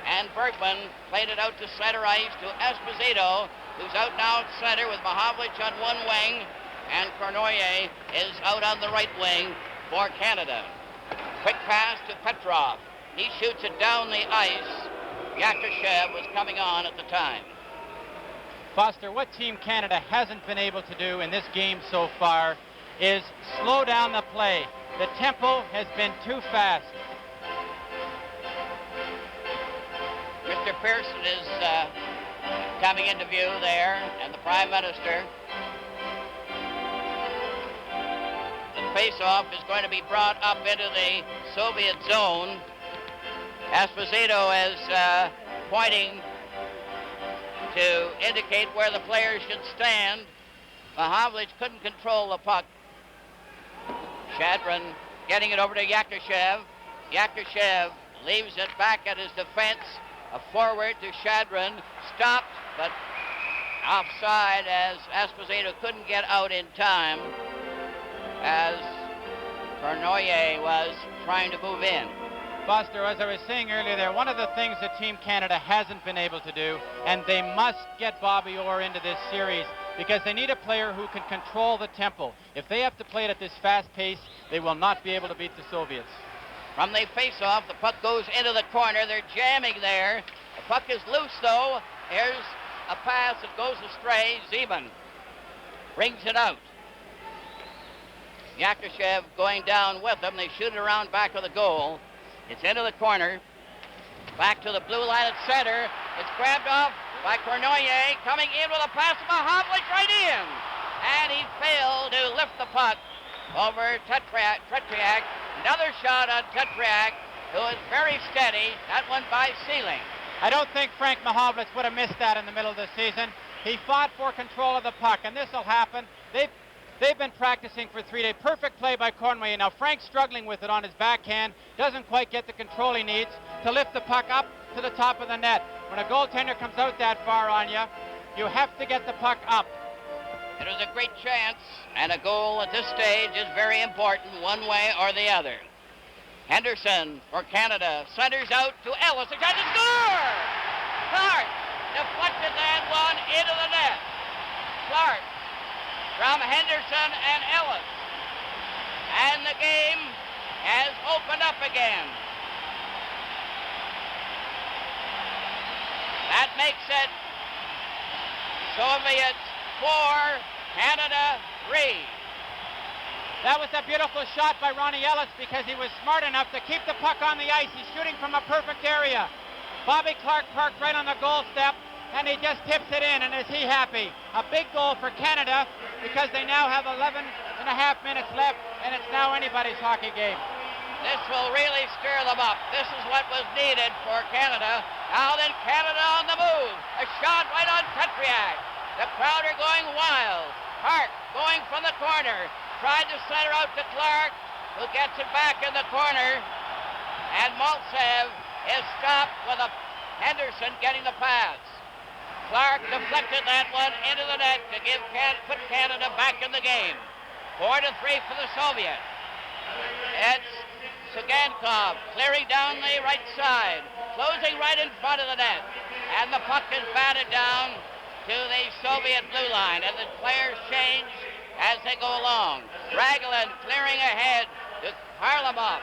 and Bергman played it out to center ice to F.Éspozito, who's out now at center with Mahowlich on one wing, and Kurnouye is out on the right wing for Canada. Quick pass to Petrov. He shoots it down the ice. Yakushev was coming on at the time. Foster, what Team Canada hasn't been able to do in this game so far is slow down the play. The tempo has been too fast. Mr. Pearson is coming into view there, and the Prime Minister. The face-off is going to be brought up into the Soviet zone. Esposito is pointing to indicate where the players should stand. Mahowlich couldn't control the puck. Shadron getting it over to Yakushev. Yakushev leaves it back at his defense. A forward to Shadron. Stopped, but offside as Esposito couldn't get out in time as Kurnouye was trying to move in. Foster, as I was saying earlier there, one of the things that Team Canada hasn't been able to do, and they must get Bobby Orr into this series, because they need a player who can control the tempo. If they have to play it at this fast pace, they will not be able to beat the Soviets. From the face-off, the puck goes into the corner. They're jamming there. The puck is loose, though. Here's a pass that goes astray. Zeman brings it out. Yakushev going down with them. They shoot it around back of the goal. It's into the corner. Back to the blue line at center. It's grabbed off by Kurnouye. Coming in with a pass to Mahowlich right in. And he failed to lift the puck over Tretьяк. Another shot on Tretьяk, who is very steady. That one by Seiling. I don't think Frank Mahowlich would have missed that in the middle of the season. He fought for control of the puck, and this will happen. They've been practicing for 3 days. Perfect play by Kurnouye. Now Frank's struggling with it on his backhand. Doesn't quite get the control he needs to lift the puck up to the top of the net. When a goaltender comes out that far on you, you have to get the puck up. It is a great chance, and a goal at this stage is very important, one way or the other. Henderson for Canada centers out to Ellis. He tries to score! Clark deflected that one into the net. Clark from Henderson and Ellis. And the game has opened up again. That makes it Soviets 4, Canada 3. That was a beautiful shot by Ronnie Ellis because he was smart enough to keep the puck on the ice. He's shooting from a perfect area. Bobby Clark parked right on the goal step, and he just tips it in, and is he happy? A big goal for Canada because they now have 11 and a half minutes left, and it's now anybody's hockey game. This will really stir them up. This is what was needed for Canada. Now then, Canada on the move. A shot right on Tretьяк. The crowd are going wild. Park going from the corner. Tried to center out to Clark, who gets it back in the corner. And Maltsev is stopped with a Henderson getting the pass. Clark deflected that one into the net to put Canada back in the game. 4-3 for the Soviets. It's Цыганкov clearing down the right side, closing right in front of the net. And the puck is batted down to the Soviet blue line, and the players change as they go along. Ragulin clearing ahead to Harlamov.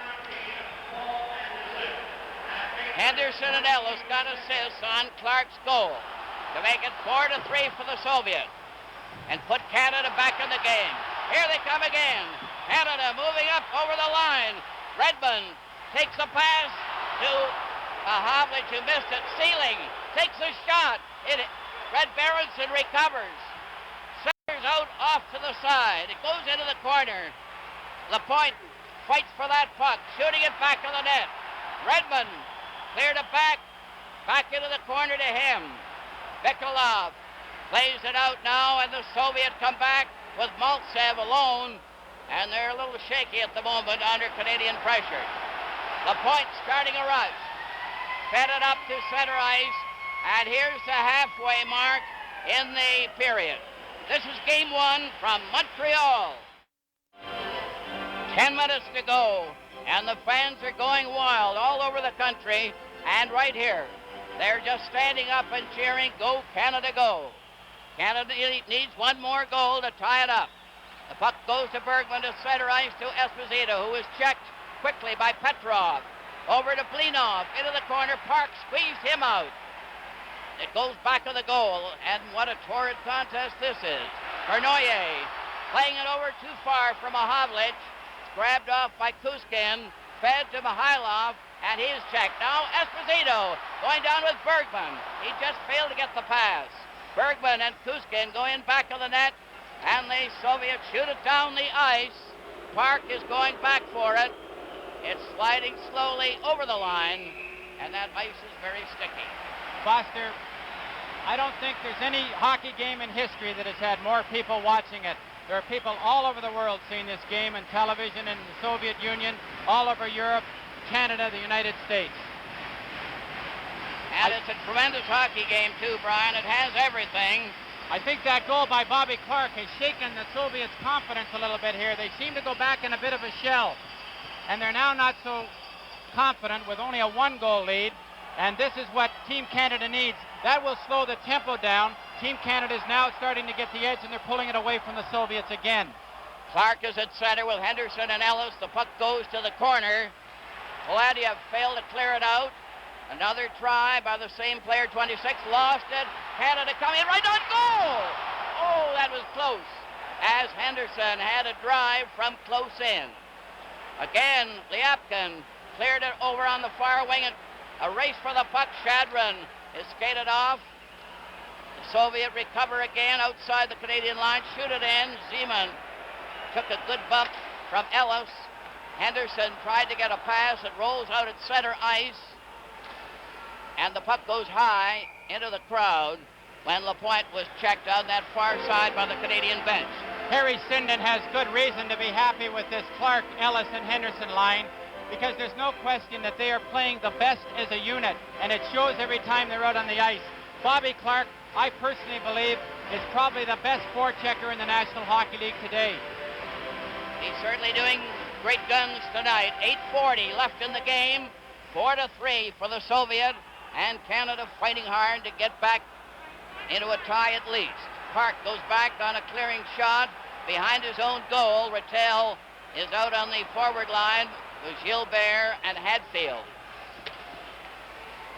Henderson and Ellis got assists on Clark's goal to make it 4-3 for the Soviets and put Canada back in the game. Here they come again. Canada moving up over the line. Рэдмонд takes the pass to Mаховлич, who missed it. Silink takes a shot. Berenson recovers. Centers out off to the side. It goes into the corner. Lapойnт fights for that puck, shooting it back in the net. Рэдмонд cleared it back into the corner to him. Mikulov plays it out now, and the Soviets come back with Maltsev alone, and they're a little shaky at the moment under Canadian pressure. Lapойnт starting a rush. Fed it up to center ice, and here's the halfway mark in the period. This is game one from Montreal. 10 minutes to go, and the fans are going wild all over the country, and right here. They're just standing up and cheering, "Go, Canada, go." Canada needs one more goal to tie it up. The puck goes to Bергmans to center ice to Esposito, who is checked quickly by Petrov. Over to Blinov, into the corner. Park squeezed him out. It goes back to the goal, and what a torrid contest this is. Kurnoi playing it over too far from Mаховлич, grabbed off by Kuzькин, fed to Mihailov, and he's checked. Now Esposito going down with Bергman. He just failed to get the pass. Bергman and Kuzькин go in back of the net, and the Soviets shoot it down the ice. Park is going back for it. It's sliding slowly over the line, and that ice is very sticky. Foster, I don't think there's any hockey game in history that has had more people watching it. There are people all over the world seeing this game on television in the Soviet Union, all over Europe, Canada, the United States. And it's a tremendous hockey game too, Brian. It has everything. I think that goal by Bobby Clark has shaken the Soviets' confidence a little bit here. They seem to go back in a bit of a shell, and they're now not so confident with only a one-goal lead, and this is what Team Canada needs. That will slow the tempo down. Team Canada is now starting to get the edge, and they're pulling it away from the Soviets again. Clark is at center with Henderson and Ellis. The puck goes to the corner. Paladia failed to clear it out. Another try by the same player, 26, lost it. Canada coming in right on goal. Oh, that was close, as Henderson had a drive from close in. Again, Liapkin cleared it over on the far wing. A race for the puck. Shadron is skated off. The Soviet recover again outside the Canadian line. Shoot it in. Zeman took a good bump from Ellis. Henderson tried to get a pass. It rolls out at center ice. And the puck goes high into the crowd when Lapойnт was checked on that far side by the Canadian bench. Harry Sinden has good reason to be happy with this Clark, Ellis, and Henderson line, because there's no question that they are playing the best as a unit, and it shows every time they're out on the ice. Bobby Clark, I personally believe, is probably the best forechecker in the National Hockey League today. He's certainly doing great guns tonight. 8:40 left in the game. 4-3 for the Soviet. and Canada fighting hard to get back into a tie at least. Park goes back on a clearing shot behind his own goal. Ratell is out on the forward line with Gilbert and Hadfield.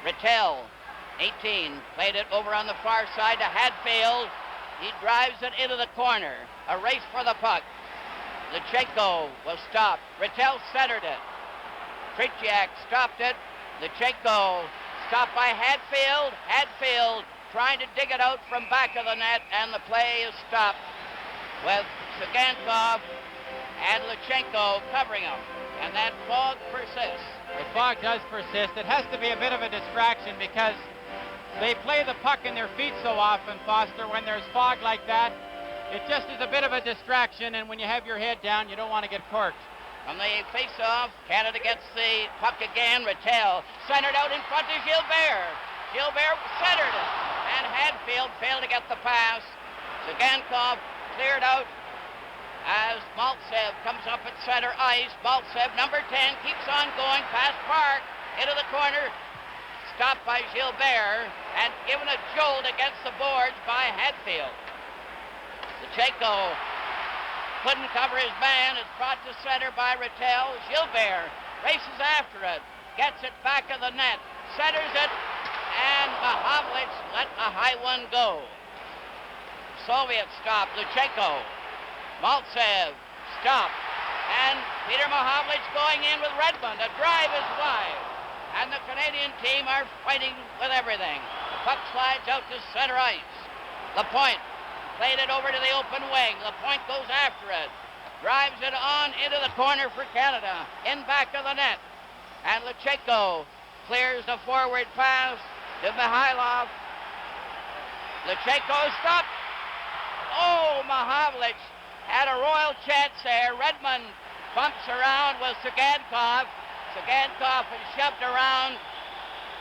Ratell, 18, played it over on the far side to Hadfield. He drives it into the corner. A race for the puck. Lechenko was stopped. Ratell centered it. Tretьяк stopped it. Lechenko stopped by Hadfield. Hadfield trying to dig it out from back of the net, and the play is stopped with Цыганков and Lechenko covering him. And that fog persists. The fog does persist. It has to be a bit of a distraction because they play the puck in their feet so often, Foster. When there's fog like that, it just is a bit of a distraction, and when you have your head down, you don't want to get corked. On the face-off, Canada gets the puck again. Ratell centered out in front to Gilbert. Gilbert centered it, and Hadfield failed to get the pass. Cıganков cleared out as Maltsev comes up at center ice. Maltsev, number 10, keeps on going past Park into the corner. Stopped by Gilbert and given a jolt against the boards by Hadfield. Lechenko couldn't cover his man. It's brought to center by Ratell. Gilbert races after it, gets it back of the net, centers it, and Machowicz let a high one go. Soviet stopped. Lechenko. Maltsev stopped. And Peter Machowicz going in with Рэдмонд. A drive is wide. And the Canadian team are fighting with everything. The puck slides out to center ice. Lapойnт played it over to the open wing. Lapойnt goes after it. Drives it on into the corner for Canada. In back of the net. And Lechenko clears the forward pass to Mihailov. Lechenko stopped. Oh, Machowicz had a royal chance there. Рэдмонд bumps around with Cıganков. Cıganкov is shoved around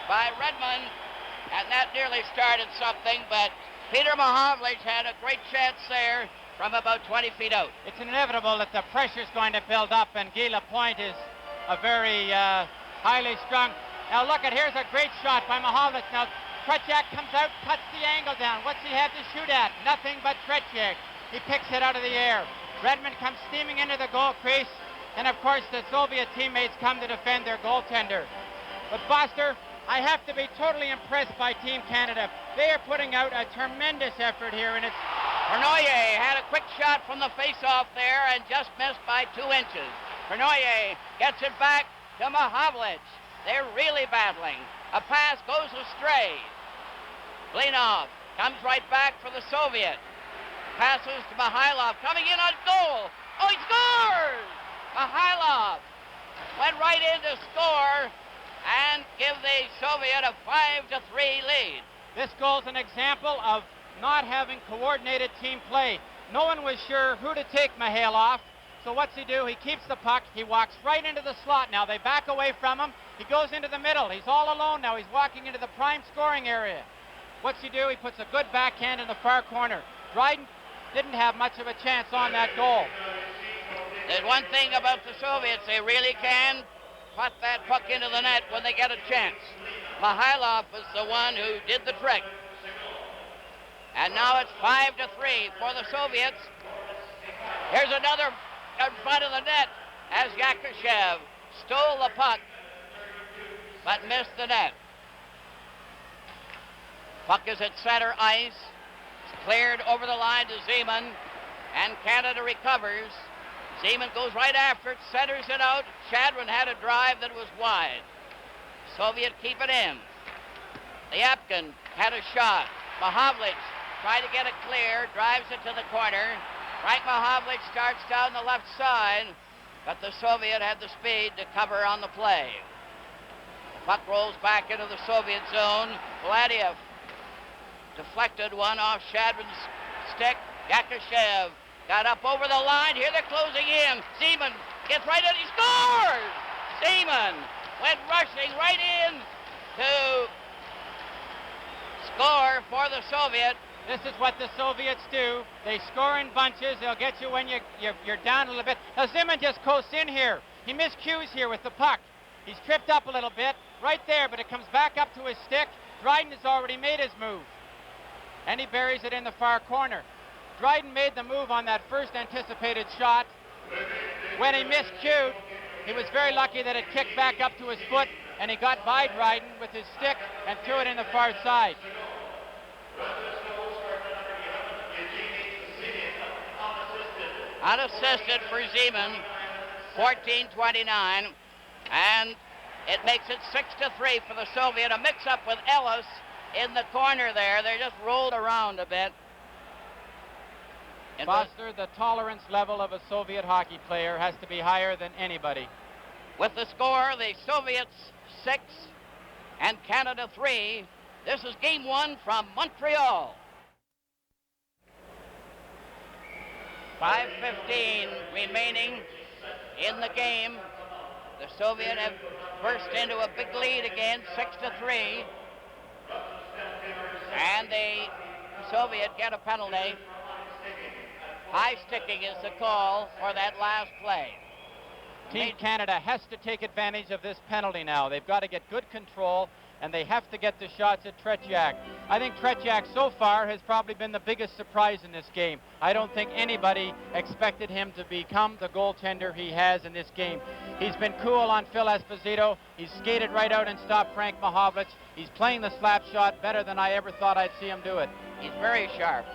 by Рэдмонд, and that nearly started something, but Peter Machowicz had a great chance there from about 20 feet out. It's inevitable that the pressure's going to build up, and Guy Lapойnт is a very highly strung. Now look at, here's a great shot by Machowicz. Now Tretьяк comes out, cuts the angle down. What's he have to shoot at? Nothing but Tretьяк. He picks it out of the air. Рэдмонд comes steaming into the goal crease. And of course, the Soviet teammates come to defend their goaltender. But Foster, I have to be totally impressed by Team Canada. They are putting out a tremendous effort here, and it's... Kurnouye had a quick shot from the face-off there and just missed by 2 inches. Kurnouye gets it back to Machowicz. They're really battling. A pass goes astray. Blinov comes right back for the Soviet. Passes to Mihailov, coming in on goal. Oh, he scores! Mihailov went right in to score and give the Soviet a 5-3 lead. This goal is an example of not having coordinated team play. No one was sure who to take Mihailov. So what's he do? He keeps the puck. He walks right into the slot. Now they back away from him. He goes into the middle. He's all alone now. He's walking into the prime scoring area. What's he do? He puts a good backhand in the far corner. Драйден didn't have much of a chance on that goal. There's one thing about the Soviets. They really can put that puck into the net when they get a chance. Mihailov was the one who did the trick. And now it's 5-3 for the Soviets. Here's another in front of the net as Yakushev stole the puck but missed the net. Puck is at center ice. It's cleared over the line to Zeman, and Canada recovers. Zeman goes right after it, centers it out. Shadron had a drive that was wide. Soviet keep it in. Lyapkin had a shot. Machowicz tried to get it clear, drives it to the corner. Frank Machowicz starts down the left side, but the Soviet had the speed to cover on the play. The puck rolls back into the Soviet zone. Paladyov deflected one off Shadron's stick. Yakushev got up over the line. Here they're closing in. Zeman gets right in. He scores! Zeman went rushing right in to score for the Soviet. This is what the Soviets do. They score in bunches. They'll get you when you're down a little bit. Now Zeman just coasts in here. He miscues here with the puck. He's tripped up a little bit right there, but it comes back up to his stick. Драйден has already made his move, and he buries it in the far corner. Драйден made the move on that first anticipated shot. When he miscued, he was very lucky that it kicked back up to his foot, and he got by Драйден with his stick and threw it in the far side. Unassisted for Zeman, 14-29, and it makes it 6-3 for the Soviet. A mix-up with Ellis in the corner there. They just rolled around a bit. Foster, the tolerance level of a Soviet hockey player has to be higher than anybody. With the score, the Soviets 6 and Canada 3. This is game 1 from Montreal. 5:15 remaining in the game. The Soviets have burst into a big lead again, 6-3. And the Soviet get a penalty. High sticking is the call for that last play. Team Canada has to take advantage of this penalty now. They've got to get good control, and they have to get the shots at Tretьяк. I think Tretьяk so far has probably been the biggest surprise in this game. I don't think anybody expected him to become the goaltender he has in this game. He's been cool on F.Эспозито. He's skated right out and stopped F.Mahовлич. He's playing the slap shot better than I ever thought I'd see him do it. He's very sharp.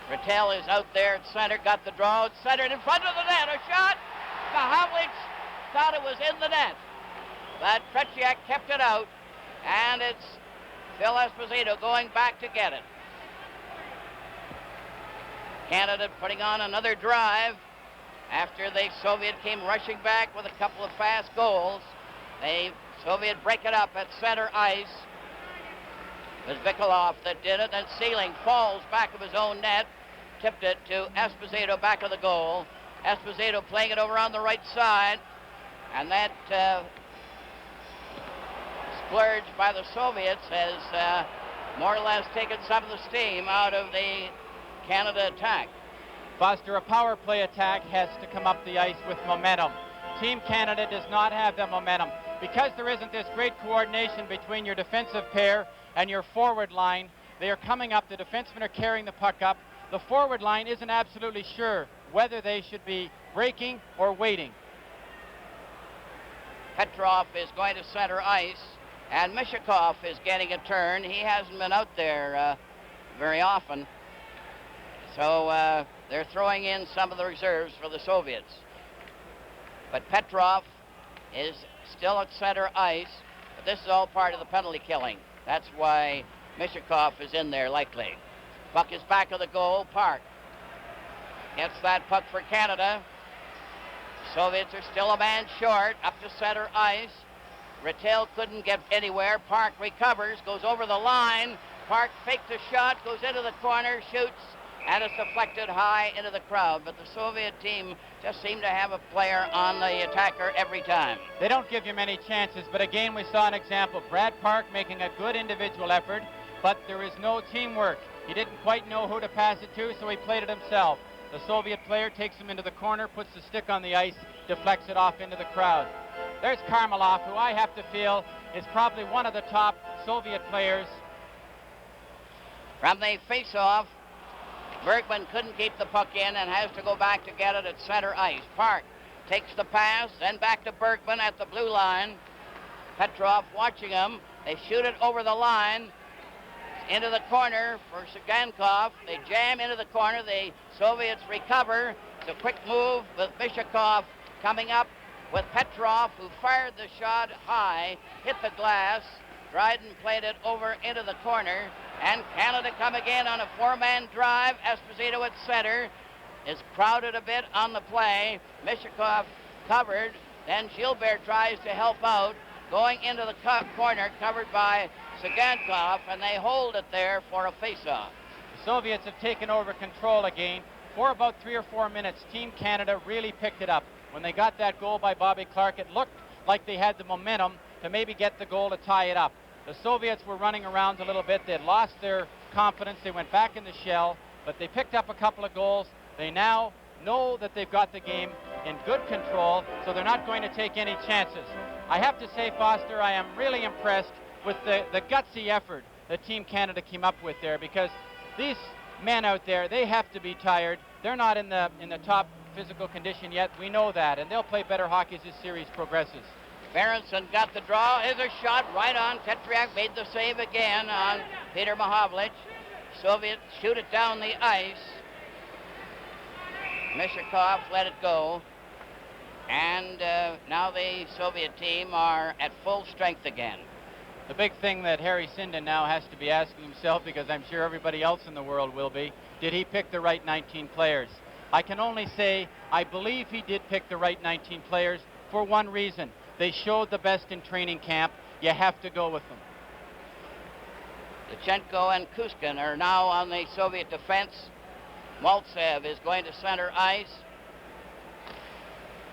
Ratell is out there at center, got the draw, centered in front of the net, a shot. Mahowicz thought it was in the net, but Tretьяк kept it out, and it's F.Éspozito going back to get it. Canada putting on another drive after the Soviet came rushing back with a couple of fast goals. The Soviet break it up at center ice. It was Vikolov that did it, and Silink falls back of his own net, tipped it to Éspozito back of the goal. Éspozito playing it over on the right side, and that splurge by the Soviets has more or less taken some of the steam out of the Canada attack. Foster, a power play attack has to come up the ice with momentum. Team Canada does not have the momentum. Because there isn't this great coordination between your defensive pair and your forward line, they are coming up, the defensemen are carrying the puck up. The forward line isn't absolutely sure whether they should be breaking or waiting. Petrov is going to center ice, and Mishakov is getting a turn. He hasn't been out there very often. So they're throwing in some of the reserves for the Soviets. But Petrov is still at center ice, but this is all part of the penalty killing. That's why Mishakov is in there likely. Puck is back of the goal. Park gets that puck for Canada. Soviets are still a man short, up to center ice. Ratell couldn't get anywhere. Park recovers, goes over the line. Park faked a shot, goes into the corner, shoots, and it's deflected high into the crowd. But the Soviet team just seemed to have a player on the attacker every time. They don't give you many chances, but again we saw an example. Brad Park making a good individual effort, but there is no teamwork. He didn't quite know who to pass it to, so he played it himself. The Soviet player takes him into the corner, puts the stick on the ice, deflects it off into the crowd. There's Karmelov, who I have to feel is probably one of the top Soviet players. From the face-off, Bергman couldn't keep the puck in and has to go back to get it at center ice. Park takes the pass, then back to Bергman at the blue line. Petrov watching him. They shoot it over the line into the corner for Цыганков. They jam into the corner. The Soviets recover. It's a quick move with Mishakov coming up with Petrov, who fired the shot high, hit the glass. Драйден played it over into the corner, and Canada come again on a four-man drive. Éspozito at center is crowded a bit on the play. Mishakov covered, then Žilber tries to help out, going into the corner, covered by Цыганков, and they hold it there for a face-off. The Soviets have taken over control again. For about 3 or 4 minutes, Team Canada really picked it up. When they got that goal by Bobby Clark, it looked like they had the momentum to maybe get the goal to tie it up. The Soviets were running around a little bit. They had lost their confidence. They went back in the shell, but they picked up a couple of goals. They now know that they've got the game in good control, so they're not going to take any chances. I have to say, Foster, I am really impressed with the gutsy effort that Team Canada came up with there, because these men out there, they have to be tired. They're not in the top physical condition yet. We know that, and they'll play better hockey as this series progresses. Berenson got the draw. Here's a shot right on. Tretyak made the save again on Peter Machowicz. Soviets shoot it down the ice. Mishakov let it go. And now the Soviet team are at full strength again. The big thing that Harry Sinden now has to be asking himself, because I'm sure everybody else in the world will be, did he pick the right 19 players? I can only say I believe he did pick the right 19 players for one reason. They showed the best in training camp. You have to go with them. Lachenko and Kuzkin are now on the Soviet defense. Maltsev is going to center ice.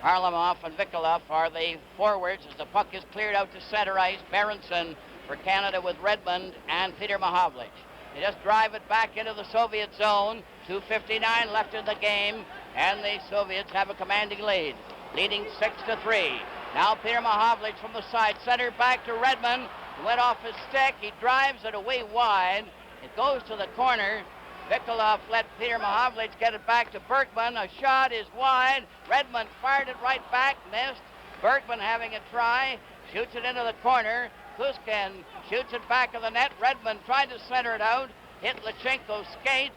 Harlamov and Vikolov are the forwards as the puck is cleared out to center ice. Berenson for Canada with Рэдмонд and Peter Machowicz. They just drive it back into the Soviet zone. 2:59 left in the game, and the Soviets have a commanding lead, leading 6-3. Now Peter Machowicz from the side, center back to Рэдмонд. Went off his stick. He drives it away wide. It goes to the corner. Vikolov let Peter Machowicz get it back to Bергman. A shot is wide. Рэдмонд fired it right back, missed. Bергman having a try, shoots it into the corner. Kuzkin shoots it back of the net. Рэдмоnd tried to center it out, hit Lachenko's skate,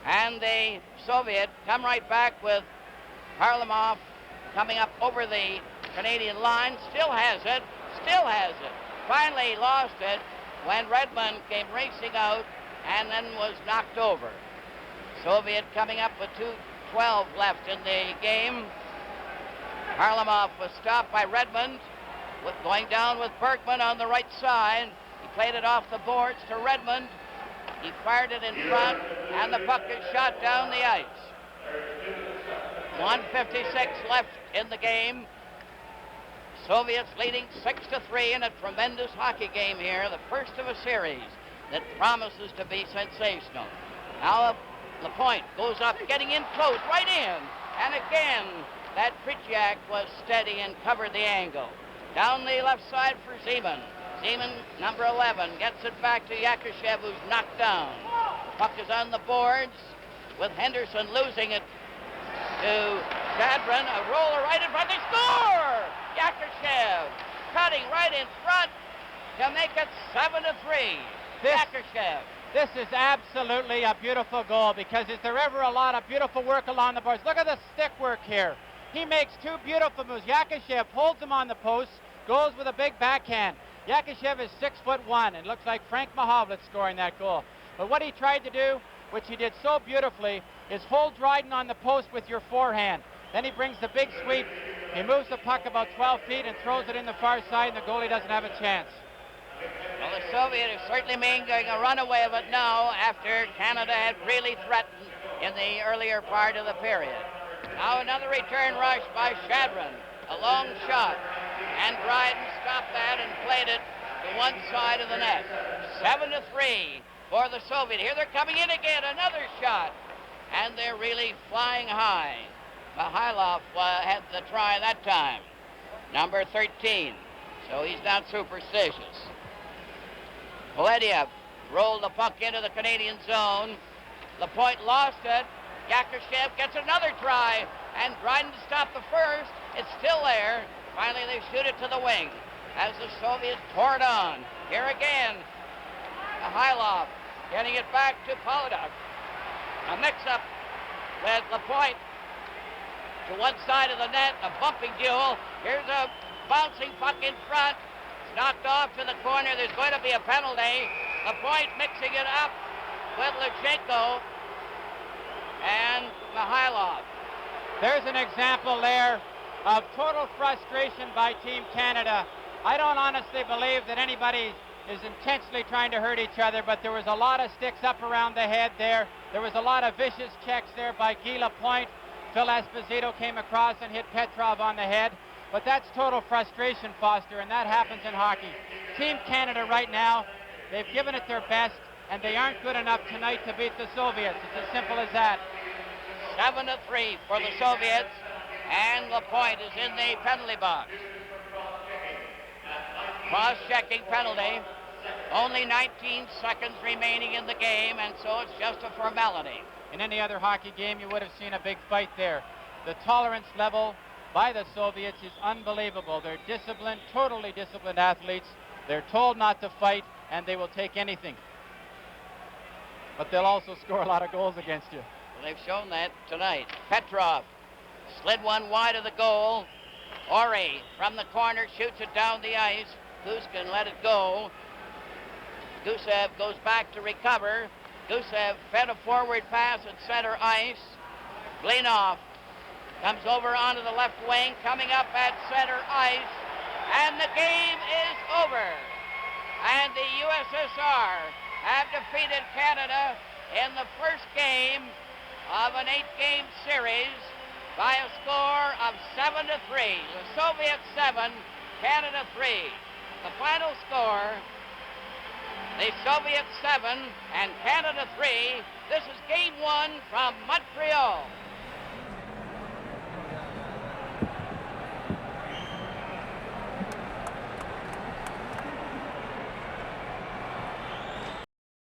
and the Soviet come right back with Harlamov coming up over the Canadian line. Still has it. Finally lost it when Рэдмоnd came racing out and then was knocked over. Soviet coming up with 2:12 left in the game. Harlamov was stopped by Рэдмоnd, going down with Bергman on the right side. He played it off the boards to Рэдмоnd. He fired it in front, and the puck is shot down the ice. 1:56 left in the game. Soviets leading 6-3 in a tremendous hockey game here, the first of a series that promises to be sensational. Now Lappointe goes up, getting in close, right in. And again, that Tretьяк was steady and covered the angle. Down the left side for Zeman. Zeman, number 11, gets it back to Yakushev, who's knocked down. Puck is on the boards with Henderson losing it to Shadron. A roller right in front. They score! Yakushev cutting right in front to make it 7-3. Yakushev. This is absolutely a beautiful goal, because is there ever a lot of beautiful work along the boards? Look at the stick work here. He makes two beautiful moves. Yakushev holds him on the post, goes with a big backhand. Yakushev is 6'1", and looks like Frank Machowicz scoring that goal. But what he tried to do, which he did so beautifully, is hold Dryden on the post with your forehand. Then he brings the big sweep. He moves the puck about 12 feet and throws it in the far side, and the goalie doesn't have a chance. Well, the Soviet is certainly making a runaway of it now after Canada had really threatened in the earlier part of the period. Now another return rush by Shadron. A long shot. And Dryden stopped that and played it to one side of the net. 7-3 for the Soviet. Here they're coming in again. Another shot. And they're really flying high. Mikhailov had the try that time. Number 13. So he's not superstitious. Pаладьев rolled the puck into the Canadian zone. Lappointe lost it. Yakushev gets another try, and Dryden to stop the first. It's still there. Finally, they shoot it to the wing as the Soviets pour it on. Here again, Mikhailov getting it back to Pаладьев. A mix-up with Lappointe to one side of the net, a bumping duel. Here's a bouncing puck in front. Knocked off to the corner. There's going to be a penalty. Lappointe mixing it up with Lachenko and Mikhailov. There's an example there of total frustration by Team Canada. I don't honestly believe that anybody is intentionally trying to hurt each other, but there was a lot of sticks up around the head there. There was a lot of vicious checks there by Guy Lappointe. F.Éspozito came across and hit Petrov on the head. But that's total frustration, Foster, and that happens in hockey. Team Canada right now, they've given it their best, and they aren't good enough tonight to beat the Soviets. It's as simple as that. 7-3 for the Soviets. And Lappoint is in the penalty box. Cross-checking penalty. Only 19 seconds remaining in the game, and so it's just a formality. In any other hockey game, you would have seen a big fight there. The tolerance level by the Soviets is unbelievable. They're disciplined, totally disciplined athletes. They're told not to fight, and they will take anything. But they'll also score a lot of goals against you. Well, they've shown that tonight. Petrov slid one wide of the goal. Ouri from the corner shoots it down the ice. Kuzькин let it go. Gusев goes back to recover. Gusев fed a forward pass at center ice. Blinov comes over onto the left wing, coming up at center ice, and the game is over. And the USSR have defeated Canada in the first game of an 8-game series by a score of 7-3. The Soviets 7, Canada 3. The final score, the Soviets 7 and Canada 3. This is game 1 from Montreal.